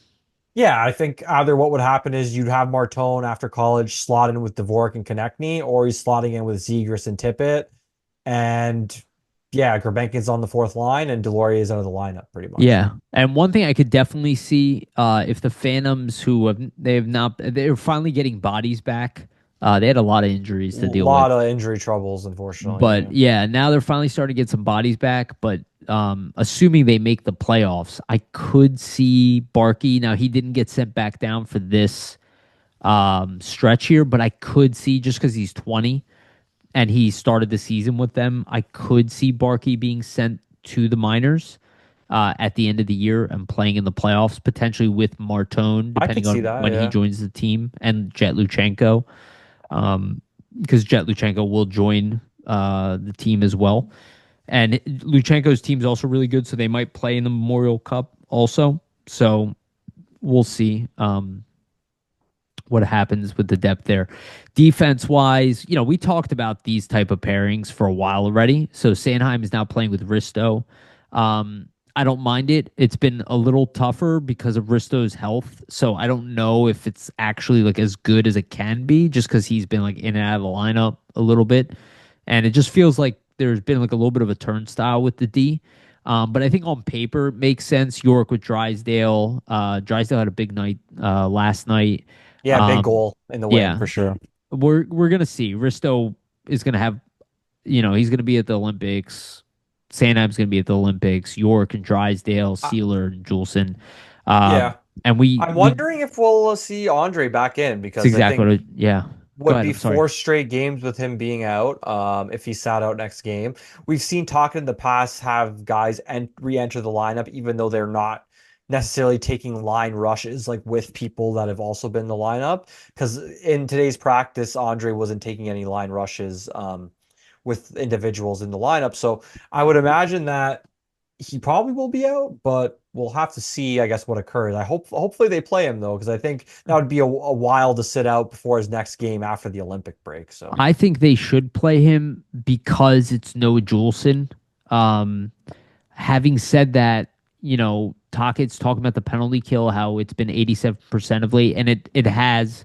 Yeah, I think either what would happen is you'd have Martone after college slot in with Dvorak and Konechny, or he's slotting in with Zegras and Tippett. And yeah, Gurbenkin's on the fourth line and Deloria is out of the lineup pretty much. Yeah, and one thing I could definitely see if the Phantoms they have not they're finally getting bodies back. They had a lot of A injuries to deal with, lot of injury troubles, unfortunately. but Yeah. yeah, now they're finally starting to get some bodies back. But assuming they make the playoffs, I could see Barkey. Now he didn't get sent back down for this stretch here, but I could see just because he's 20 and he started the season with them, I could see Barkey being sent to the minors. at the end of the year and playing in the playoffs, potentially with Martone, I could depending see on that, when he yeah. joins the team, and Jet Luchenko, because Jet Luchenko will join the team as well. And Luchenko's team's also really good, so they might play in the Memorial Cup also. So we'll see what happens with the depth there. Defense wise, we talked about these type of pairings for a while already. So Sanheim is now playing with Risto. I don't mind it. It's been a little tougher because of Risto's health. So I don't know if it's actually like as good as it can be just because he's been like in and out of the lineup a little bit. And it just feels like there's been like a little bit of a turnstile with the D. But I think on paper it makes sense. York with Drysdale. Drysdale had a big night last night. Yeah, big Um, goal in the win yeah, for sure. we're gonna see. Risto is gonna have, he's gonna be at the Olympics. Sandheim's gonna be at the Olympics. York and Drysdale, Uh, Sealer and Juleson. Um, yeah. and we I'm we wondering if we'll see Andre back in it's because I exactly think yeah. Go would ahead. be I'm sorry. 4 straight games with him being out. If he sat out next game, we've seen Tocchet in the past have guys re-enter the lineup even though they're not necessarily taking line rushes like with people that have also been in the lineup. Because in today's practice, Andre wasn't taking any line rushes with individuals in the lineup. So I would imagine that he probably will be out, but we'll have to see, I guess, what occurs. Hopefully they play him though, because I think that would be a while to sit out before his next game after the Olympic break. So I think they should play him because it's no Juleson. Um, Having said that, Tockett's talking about the penalty kill, how it's been 87% of late, and it has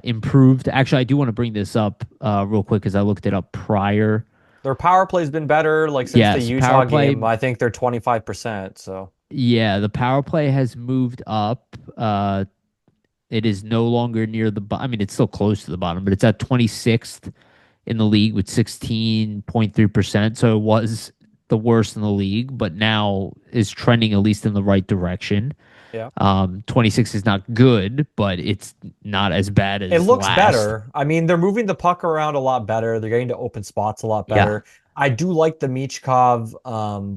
improved. Actually, I do want to bring this up real quick because I looked it up prior. their power play's been better, like since the Yes, power Utah play. game. I think they're 25%. So Yeah, the power play has moved up. It is no longer near the bottom. I mean, it's still close to the bottom, but it's at 26th in the league with 16.3%. So it was the worst in the league, but now is trending at least in the right direction. yeah. 26 is not good, but it's not as bad It as looks last. better. I mean, they're moving the puck around a lot better. They're getting to open spots a lot Yeah. better. I do like the Michkov,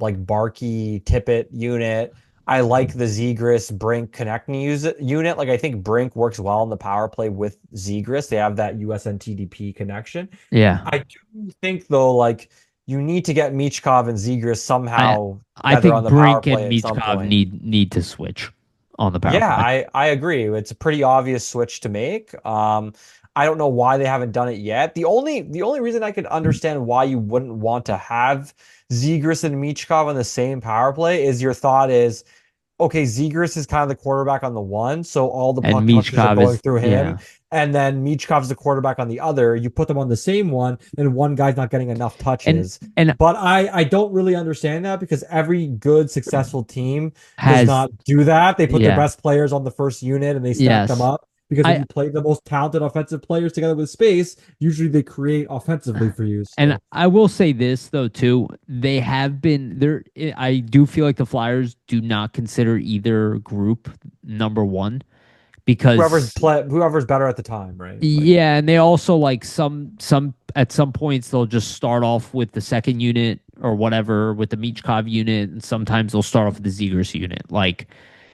like Barkey Tippett unit. I like the Zegras Brink connecting unit. Like I think Brink works well in the power play with Zegras. They have that USNTDP connection. Yeah. I do think though, like you need to get Michkov and Zegras I somehow I together on think the power Brink play and at some Michkov point. need to switch on the power Yeah, play. I agree. It's a pretty obvious switch to make. I don't know why they haven't done it yet. The only reason I could understand why you wouldn't want to have Zegras and Michkov on the same power play is your thought is okay, Zegras is kind of the quarterback on the one, so all the And puck touches are Michkov going is through him. yeah. And then Michkov's the quarterback on the other. You put them on the same one, and one guy's not getting enough And touches. and But I don't really understand that because every good, successful team does has not do that. They put their yeah. best players on the first unit and they stack them Yes. up. Because if I you play the most talented offensive players together with space, usually they create offensively for you. And So I will say this though too, they have been there. I do feel like the Flyers do not consider either group number one because whoever's better at the time, right? Like yeah, and they also like some at some points they'll just start off with the second unit or whatever with the Michkov unit, and sometimes they'll start off with the Zegers unit, like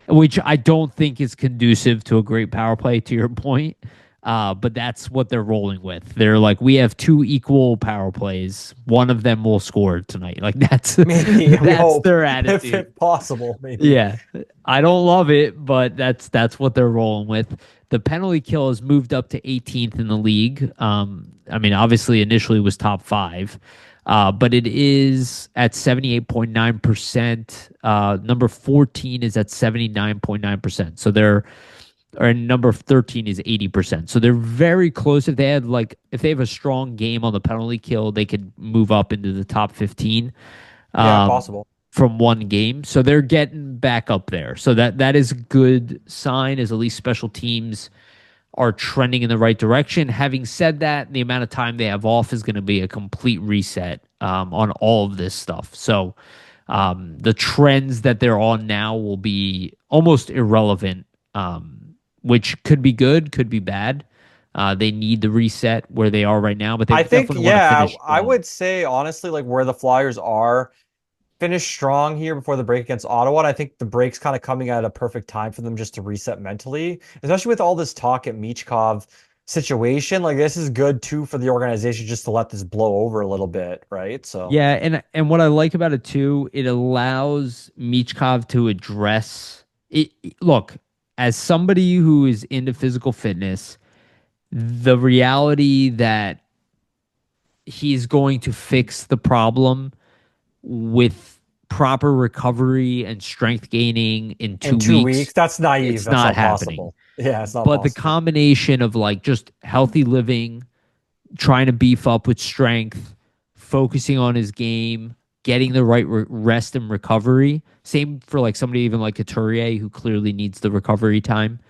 which I don't think is conducive to a great power play. To your point, but that's what they're rolling with. They're like, we have two equal power plays. One of them will score tonight. Like that's maybe we that's hope their if attitude. it's possible, maybe. Yeah. I don't love it, but that's what they're rolling with. The penalty kill has moved up to 18th in the league. I mean, obviously initially it was top five, but it is at 78.9%. Number 14 is at 79.9%. So they're or number 13 is 80%. So they're very close. If they have a strong game on the penalty kill, they could move up into the top 15. Yeah, Um, possible. from one game. So they're getting back up there. So that is a good sign as at least special teams are trending in the right direction. Having said that, the amount of time they have off is going to be a complete reset on all of this stuff. So the trends that they're on now will be almost irrelevant, which could be good, could be bad. They need the reset where they are right now, but they I think, definitely want to yeah, finish I strong. would say honestly, like where the Flyers are, finish strong here before the break against Ottawa. And I think the break's kind of coming at a perfect time for them just to reset mentally, especially with all this talk at Michkov situation. Like this is good too for the organization just to let this blow over a little bit, right? So Yeah, and what I like about it too, it allows Michkov to address it. Look, as somebody who is into physical fitness, the reality that he's going to fix the problem with proper recovery and strength gaining in in two 2 weeks, weeks, that's naive. it's That's not not happening. possible. Yeah, it's not But the possible. combination of like just healthy living, trying to beef up with strength, focusing on his game, getting the right rest and recovery. Same for like somebody even like Couturier who clearly needs the recovery time.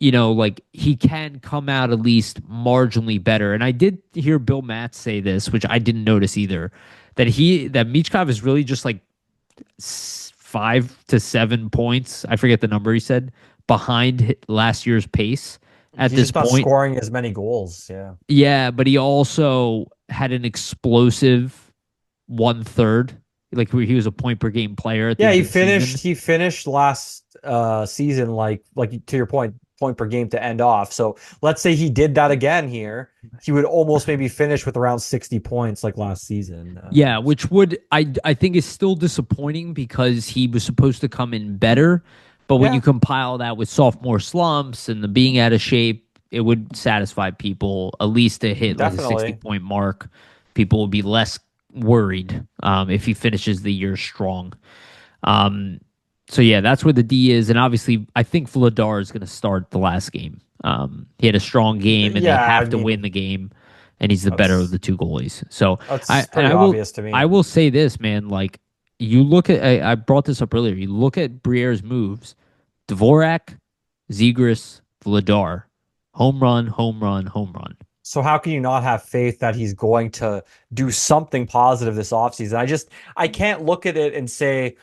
Like he can come out at least marginally better. And I did hear Bill Matt say this, which I didn't notice either, that Michkov is really just like 5 to 7 points. I forget the number he said behind last year's pace at He's this just not point. scoring as many goals. Yeah. Yeah, but he also had an explosive 1/3, like where he was a point per game player at the Yeah, end he of the season. finished he finished last season like to your point per game to end off. So let's say he did that again here, he would almost maybe finish with around 60 points like last season. Yeah, which would I think is still disappointing because he was supposed to come in better, but when you Yeah, compile that with sophomore slumps and the being out of shape, it would satisfy people at least to hit like a 60 definitely. point mark. People would be less worried if he finishes the year strong. Um, so yeah, that's where the D is, and obviously, I think Vladar is going to start the last game. He had a strong game, and they Yeah, I have to win mean the game, and he's the better of that's the two goalies. So that's I pretty will obvious to I me. will say this, man. Like you look at, I brought this up earlier. You look at Briere's moves: Dvorak, Zegras, Vladar, home run, home run, home run. So how can you not have faith that he's going to do something positive this offseason? I can't look at it and say,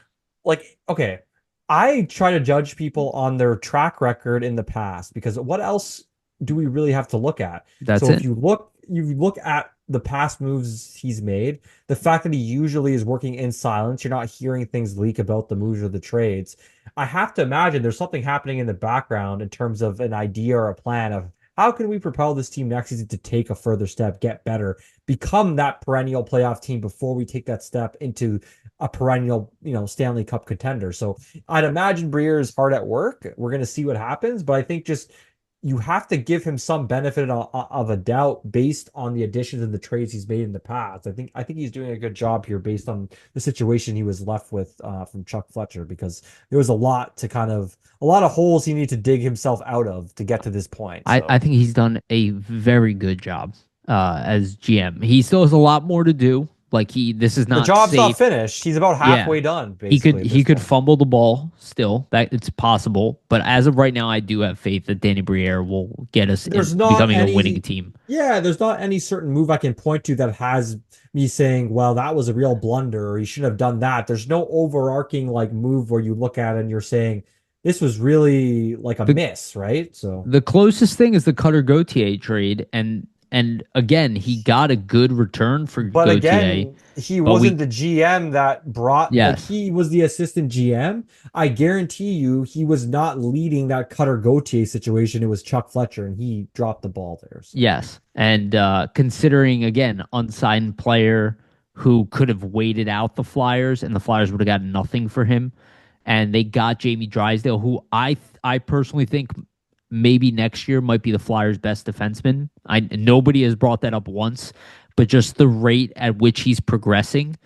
like, okay, I try to judge people on their track record in the past because what else do we really have to look at? That's So if it. you look at the past moves he's made, the fact that he usually is working in silence, you're not hearing things leak about the moves or the trades. I have to imagine there's something happening in the background in terms of an idea or a plan of how can we propel this team next season to take a further step, get better, become that perennial playoff team before we take that step into a perennial, Stanley Cup contender. So I'd imagine Briere is hard at work. We're going to see what happens, but I think just you have to give him some benefit of a doubt based on the additions and the trades he's made in the past. I think he's doing a good job here based on the situation he was left with from Chuck Fletcher because there was a lot of holes he needed to dig himself out of to get to this point. I So think he's done a very good job as GM. He still has a lot more to do. Like this is the not job's not safe. finished. He's about Yeah, halfway done he could basically at he this could point. fumble the ball still. That it's possible, but as of right now, I do have faith that Danny Briere will get us in there's not becoming a winning any team. yeah, there's not any certain move I can point to that has me saying, well, that was a real blunder or he should have done that. There's no overarching like move where you look at it and you're saying this was really like a The miss, right? So the closest thing is the Cutter Gauthier trade, and again, he got a good return for but Gauthier, again, he but wasn't the GM that brought like yes, he was the assistant GM. I guarantee you he was not leading that Cutter Gauthier situation. It was Chuck Fletcher and he dropped the ball there. So yes, and considering again unsigned player who could have waited out the Flyers, and the Flyers would have got nothing for him, and they got Jamie Drysdale, who I personally think maybe next year might be the Flyers' best defenseman. Nobody has brought that up once, but just the rate at which he's progressing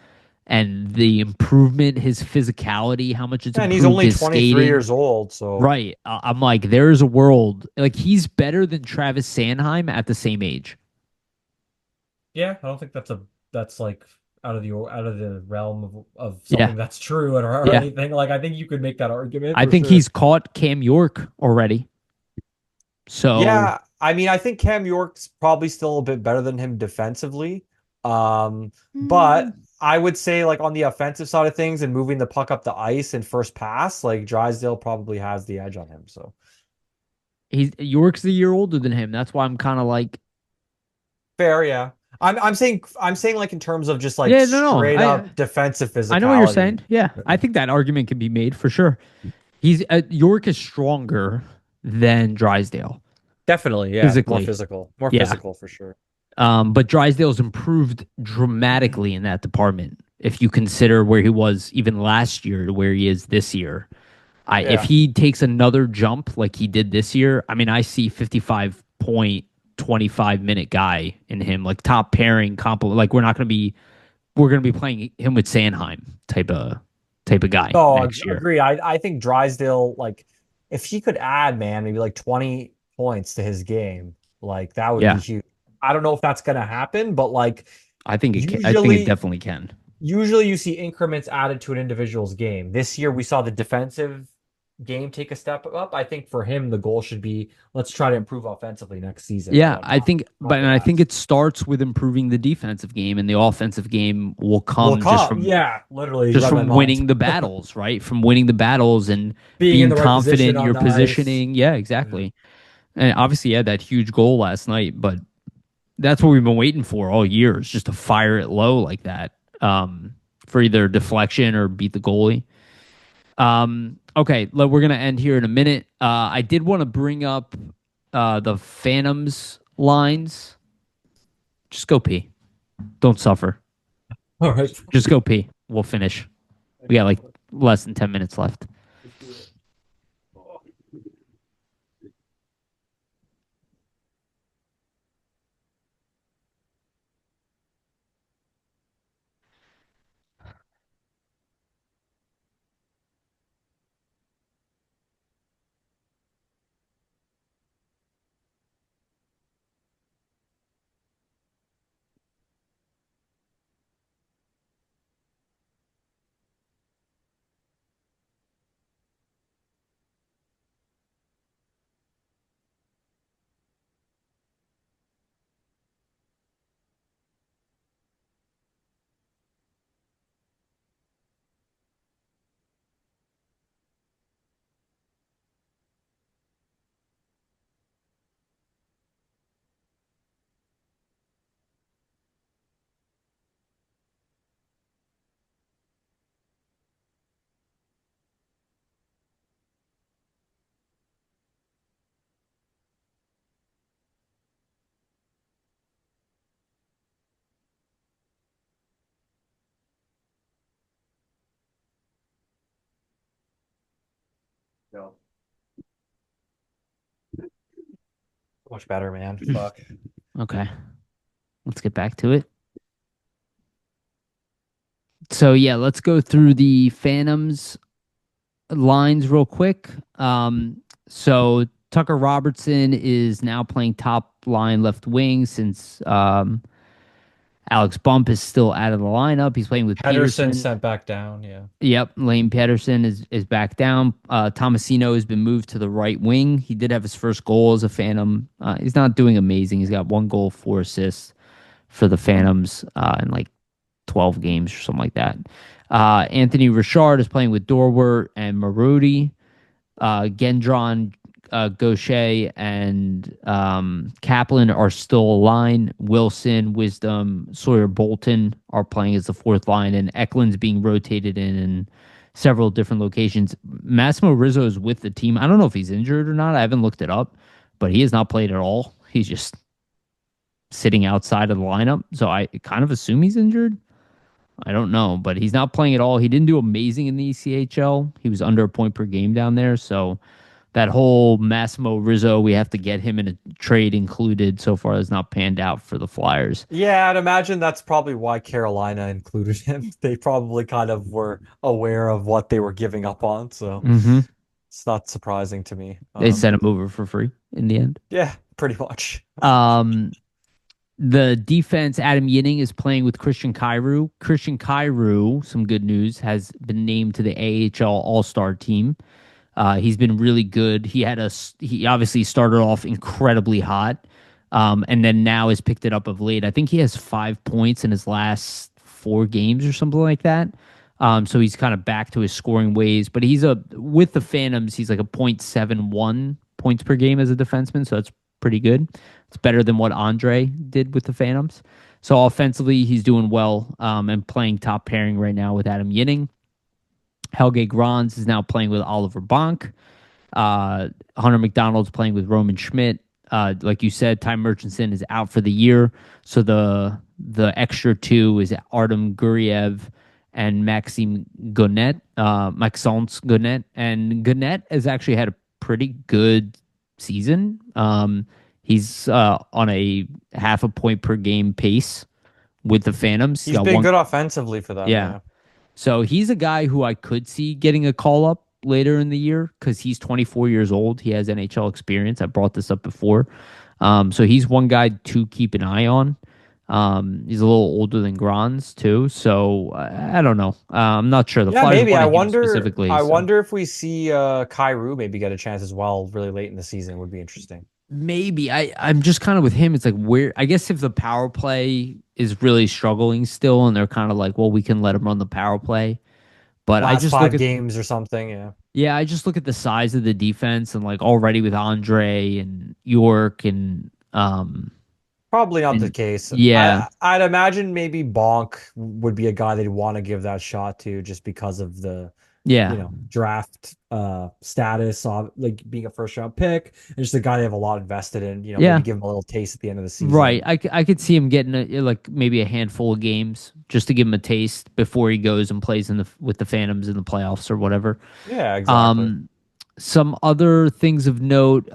and the improvement, his physicality, how much it's and he's improved only his 23 skating. years old, so Right. I'm like, there's a world. Like, he's better than Travis Sanheim at the same age. yeah, I don't think that's like out of the realm of Yeah. something that's true or Yeah. anything. Like I think you could make that argument I for think sure. he's caught Cam York already. So, Yeah, I mean, I think Cam York's probably still a bit better than him defensively. mm, But I would say like on the offensive side of things and moving the puck up the ice and first pass, like Drysdale probably has the edge on him. So York's a year older than him. That's why I'm kind of like, fair, yeah. I'm saying like in terms of just like Yeah, no, no. straight up defensive I know what you're physicality. saying. Yeah, I think that argument can be made for sure. He's York is stronger than Drysdale Definitely, yeah, physically. more Yeah. physical for sure. But Drysdale's improved dramatically in that department. If you consider where he was even last year to where he is this year, if Yeah. he takes another jump like he did this year, I mean, I see 55.25 minute guy in him, like top pairing comp. Like we're gonna be playing him with Sanheim type of guy No, next year. agree. I think Drysdale, like, if he could add, man, maybe like 20 points to his game, like that would be Yeah, huge. I don't know if that's gonna happen, but like I think it can. I think it usually definitely can. usually you see increments added to an individual's game. This year we saw the defensive game take a step up. I think for him the goal should be let's try to improve offensively next season. Yeah, I think, but Not and the I think rest. it starts with improving the defensive game, and the offensive game will Will come just come. from Yeah, literally just read my from mind. winning the battles, right? From winning the battles and Being in being the right position confident in on your the ice. positioning. Yeah, Yeah. exactly. And obviously, he had that huge goal last night, but that's what we've been waiting for all year, is just to fire it low like that, for either deflection or beat the goalie. Okay, we're gonna end here in a minute. I did want to bring up the Phantoms lines. Just go pee. Don't suffer. All right. Just go pee. We'll finish. We got like less than 10 minutes left. Let's do it. Oh. No. Much better, man. Fuck. Okay, let's get back to it. So yeah, let's go through the Phantoms lines real quick. So Tucker Robertson is now playing top line left wing since Alex Bump is still out of the lineup. He's playing with Pedersen Peterson. sent back down. Yeah. Yep, Lane Pedersen is back down. Tomasino has been moved to the right wing. He did have his first goal as a Phantom. He's not doing amazing. He's got 1 goal, 4 assists for the Phantoms in like 12 games or something like that. Anthony Richard is playing with Dorwart and Marudi. Gendron, Gaucher, and Kaplan are still aligned. Wilson, Wisdom, Sawyer Bolton are playing as the fourth line, and Eklund's being rotated in several different locations. Massimo Rizzo is with the team. I don't know if he's injured or not. I haven't looked it up, but he has not played at all. He's just sitting outside of the lineup. So I kind of assume he's injured. I don't know, but he's not playing at all. He didn't do amazing in the ECHL. He was under a point per game down there. So that whole Massimo Rizzo, we have to get him in a trade included so far has not panned out for the Flyers. Yeah, I'd imagine that's probably why Carolina included him. They probably kind of were aware of what they were giving up on, so Mm-hmm. it's not surprising to me. They sent him over for free in the end. Yeah, pretty much. Um, the defense, Adam Yinning is playing with Christian Kyrou. Christian Kyrou, some good news, has been named to the AHL All-Star team. He's been really good. He obviously started off incredibly hot, and then now has picked it up of late. I think he has 5 points in his last 4 games or something like that. So he's kind of back to his scoring ways. But with the Phantoms, he's like a .71 points per game as a defenseman, so that's pretty good. It's better than what Andre did with the Phantoms. So offensively, he's doing well and playing top pairing right now with Adam Yinning. Helge Grans is now playing with Oliver Bonk. Hunter McDonald's playing with Roman Schmidt. Like you said, Ty Murchison is out for the year, so the extra two is Artem Guriev and Maxime Gonet, Maxence Gonet, and Gonet has actually had a pretty good season. He's on a half a point per game pace with the Phantoms. He's He's got been one, good offensively for them, yeah. yeah. So he's a guy who I could see getting a call up later in the year because he's 24 years old. He has NHL experience. I brought this up before. So he's one guy to keep an eye on. He's a little older than Grans too. So I don't know. I'm not sure. The Yeah, Flyers maybe. I wanted him wonder specifically. I So wonder if we see Kyrou maybe get a chance as well really late in the season would be interesting. maybe I'm just kind of with him. It's like where I guess if the power play is really struggling still and they're kind of like, well, we can let him run the power play. But I Last just look five at games or something, yeah. Yeah, I just look at the size of the defense and like already with Andre and York Probably not the and case. yeah, I'd imagine maybe Bonk would be a guy they'd want to give that shot to just because of the yeah, draft status of like being a first round pick and just a guy they have a lot invested in, maybe yeah. give him a little taste at the end of the Right. season. I could see him getting like maybe a handful of games just to give him a taste before he goes and plays in the with the Phantoms in the playoffs or whatever. Yeah, exactly. Um, some other things of note.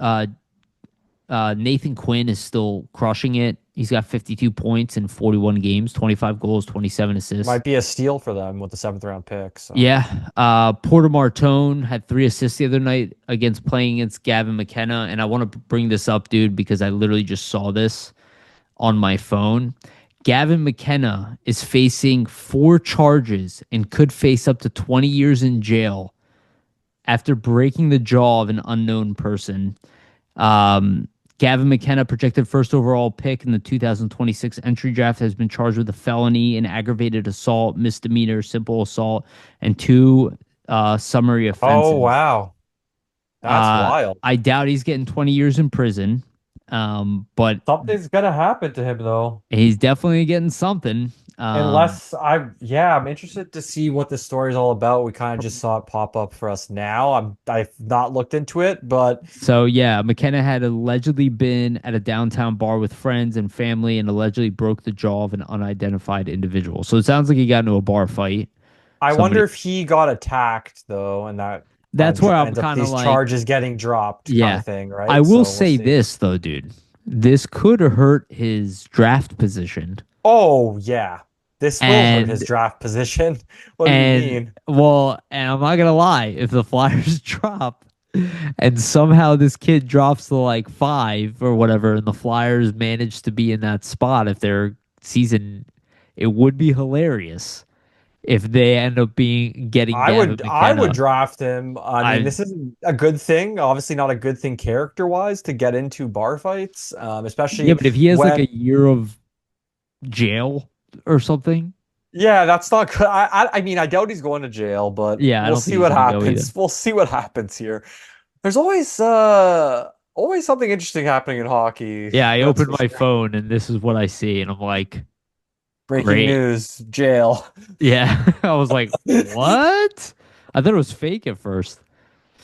Nathan Quinn is still crushing it. He's got 52 points in 41 games, 25 goals, 27 assists. Might be a steal for them with the seventh round pick. So Yeah. Porter Martone had 3 assists the other night against playing against Gavin McKenna. And I want to bring this up, dude, because I literally just saw this on my phone. Gavin McKenna is facing 4 charges and could face up to 20 years in jail after breaking the jaw of an unknown person. Um, Gavin McKenna, projected first overall pick in the 2026 entry draft, has been charged with a felony, an aggravated assault, misdemeanor, simple assault, and two summary oh offenses. wow. That's wild. I doubt he's getting 20 years in prison, but Something's gonna happen to him though. he's definitely getting something. I'm interested to see what this story is all about. We kind of just saw it pop up for us now. I've not looked into it, but So yeah, McKenna had allegedly been at a downtown bar with friends and family and allegedly broke the jaw of an unidentified individual. So it sounds like he got into a bar fight. I wonder Somebody if he got attacked though, and that That's where I'm ends up kind of these like, charges getting dropped, kind yeah. of thing, I right? will So we'll say see. this though, dude. This could hurt his draft position. Oh yeah, this will hurt his And draft position. What do you and mean? well, and I'm not gonna lie, if the Flyers drop and somehow this kid drops to like 5 or whatever, and the Flyers manage to be in that spot if their season, it would be hilarious if they end up being getting Gavin I would McKenna. draft him. I mean, I this isn't a good thing. Obviously, not a good thing character wise to get into bar fights, Yeah, especially but if he has like when. a year of jail or something, Yeah, that's not good. I mean, I doubt he's going to jail, but yeah, I we'll don't think see he's what gonna go either. happens. We'll see what happens here. There's always something interesting happening in hockey. Yeah, I That's opened for my sure. phone and this is what I see, and I'm like, Breaking great. news, jail. Yeah, I was like, what? I thought it was fake at first.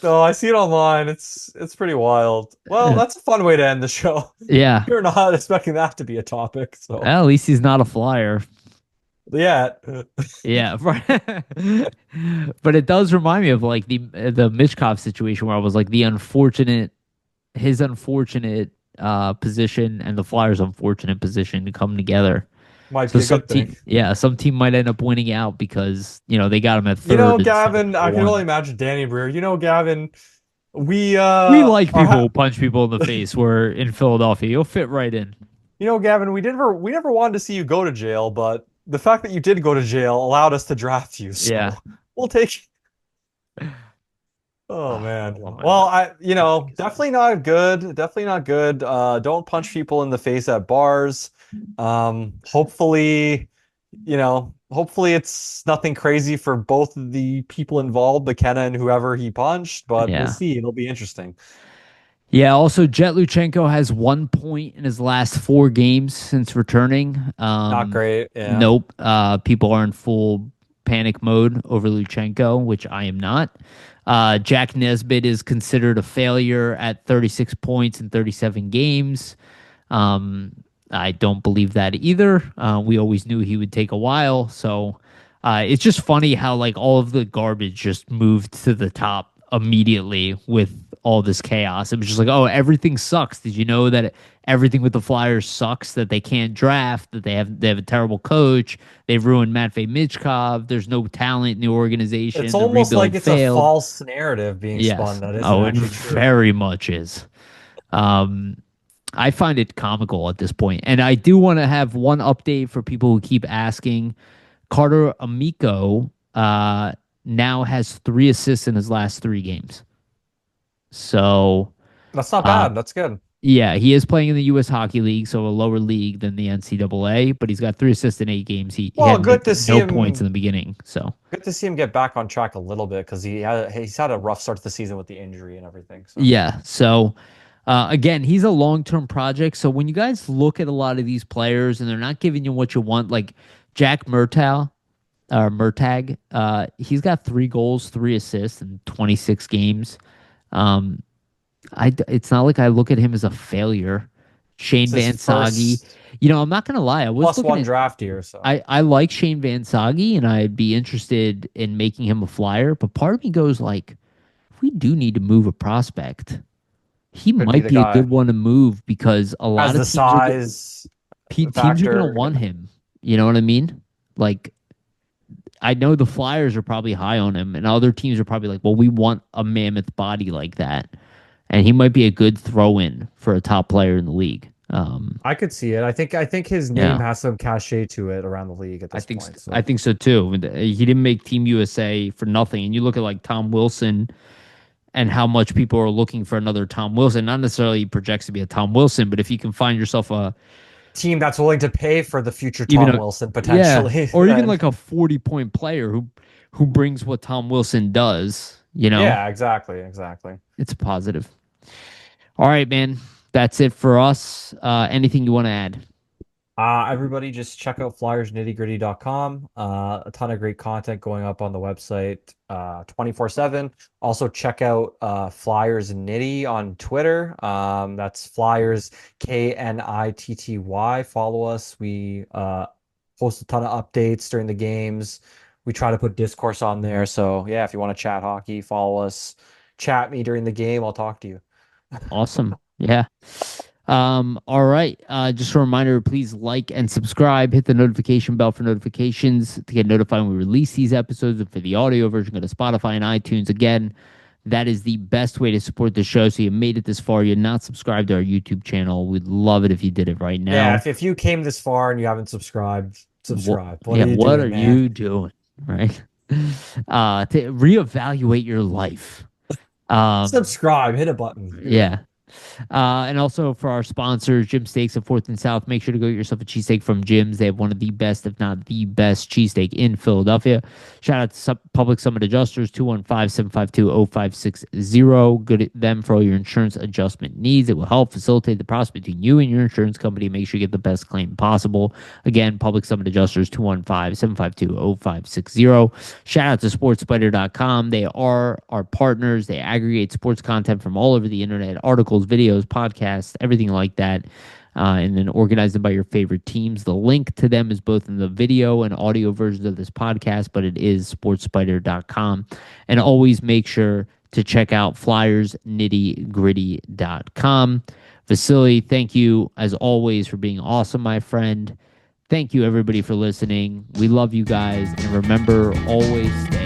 No, I see it online. It's pretty wild. Well, that's a fun way to end the show. Yeah, You're not expecting that to be a topic, so well, at least he's not a flyer. yeah. Yeah, right. But it does remind me of like the Michkov situation where I was like his unfortunate position and the Flyers' unfortunate position to come together. Might So be a good thing. some team might end up winning out because they got him at third instead of Gavin, number I can only one. imagine Danny Briere. Gavin, we We like are people who punch people in the face. We're in Philadelphia. You'll fit right in. Gavin, we never wanted to see you go to jail, but the fact that you did go to jail allowed us to draft you. Yeah. So we'll take. Oh Ah, I man. love my Well, Vikings. definitely not good. Definitely not good. Don't punch people in the face at bars. Hopefully it's nothing crazy for both of the people involved, McKenna and whoever he punched, but we'll Yeah. see. It'll be interesting. Yeah, also Jet Luchenko has 1 point in his last 4 games since returning. Not great. Yeah. Nope. People are in full panic mode over Luchenko, which I am not. Jack Nesbitt is considered a failure at 36 points in 37 games. Um, I don't believe that either. We always knew he would take a while. So it's just funny how like all of the garbage just moved to the top immediately with all this chaos. It was just like, oh, everything sucks. Did you know that everything with the Flyers sucks? That they can't draft. That they have a terrible coach. They've ruined Matvey Michkov. There's no talent in the It's organization. The almost like rebuild it's a failed. false narrative being spun Yes. that isn't Oh, it actually true. very much is. Um, I find it comical at this point. And I do want to have one update for people who keep asking. Carter Amico now has 3 assists in his last 3 games. So, That's not uh, bad. That's good. yeah, he is playing in the U.S. Hockey League, so a lower league than the NCAA, but he's got 3 assists in 8 games. He Well, had good to see no points in him. the beginning. So, Good to see him get back on track a little bit because he's had a rough start to the season with the injury and everything. So yeah. So, again, he's a long-term project. So when you guys look at a lot of these players and they're not giving you what you want, like Jack Murtag, he's got 3 goals, 3 assists in 26 games. Um, it's not like I look at him as a failure. Shane it's his Van Sage, first I'm not gonna lie. I was plus looking one at draft year. So I like Shane Van Sage and I'd be interested in making him a flyer, but part of me goes like, if we do need to move a prospect, he could be might the be a good guy. one to move because a Has lot of the size teams are gonna factor. want him. You know what I mean? Like I know the Flyers are probably high on him, and other teams are probably like, well, we want a mammoth body like that. And he might be a good throw in for a top player in the league. I could see it. I think his name Yeah, has some cachet to it around the league at I this think point. I So think so too. He didn't make Team USA for nothing. And you look at like Tom Wilson and how much people are looking for another Tom Wilson. Not necessarily he projects to be a Tom Wilson, but if you can find yourself a team that's willing to pay for the future even Tom a Wilson yeah, potentially, or even then like a 40-point player who brings what Tom Wilson does, yeah, exactly. it's a positive. All right, man. That's it for us. Anything you want to add? Everybody just check out flyersnittygritty.com. A ton of great content going up on the website 24/7. Also check out Flyers Nitty on Twitter. That's Flyers KNITTY. Follow us. We post a ton of updates during the games. We try to put discourse on there. So yeah, if you want to chat hockey, follow us. Chat me during the game. I'll talk to you. Awesome. Yeah. All right. Just a reminder, please like and subscribe. Hit the notification bell for notifications to get notified when we release these episodes. And for the audio version, go to Spotify and iTunes. Again, that is the best way to support the show. So you made it this far. You're not subscribed to our YouTube channel. We'd love it if you did it right Yeah, now. if you came this far and you haven't subscribed, What, subscribe. What yeah, are you what are doing, man? you doing? Right. To reevaluate your life. Um, Subscribe, hit a button. yeah. And also for our sponsors, Jim Steaks at 4th and South, make sure to go get yourself a cheesesteak from Jim's. They have one of the best, if not the best, cheesesteak in Philadelphia. Shout out to Public Summit Adjusters, 215-752-0560. Go to them for all your insurance adjustment needs. It will help facilitate the process between you and your insurance company. Make sure you get the best claim possible. Again, Public Summit Adjusters, 215-752-0560. Shout out to sportspider.com. They are our partners. They aggregate sports content from all over the internet, articles, videos, podcasts, everything like that, and then organize them by your favorite teams. The link to them is both in the video and audio versions of this podcast, but it is sportspider.com. And always make sure to check out flyersnittygritty.com. Vasili, thank you as always for being awesome, my friend. Thank you, everybody, for listening. We love you guys. And remember, always stay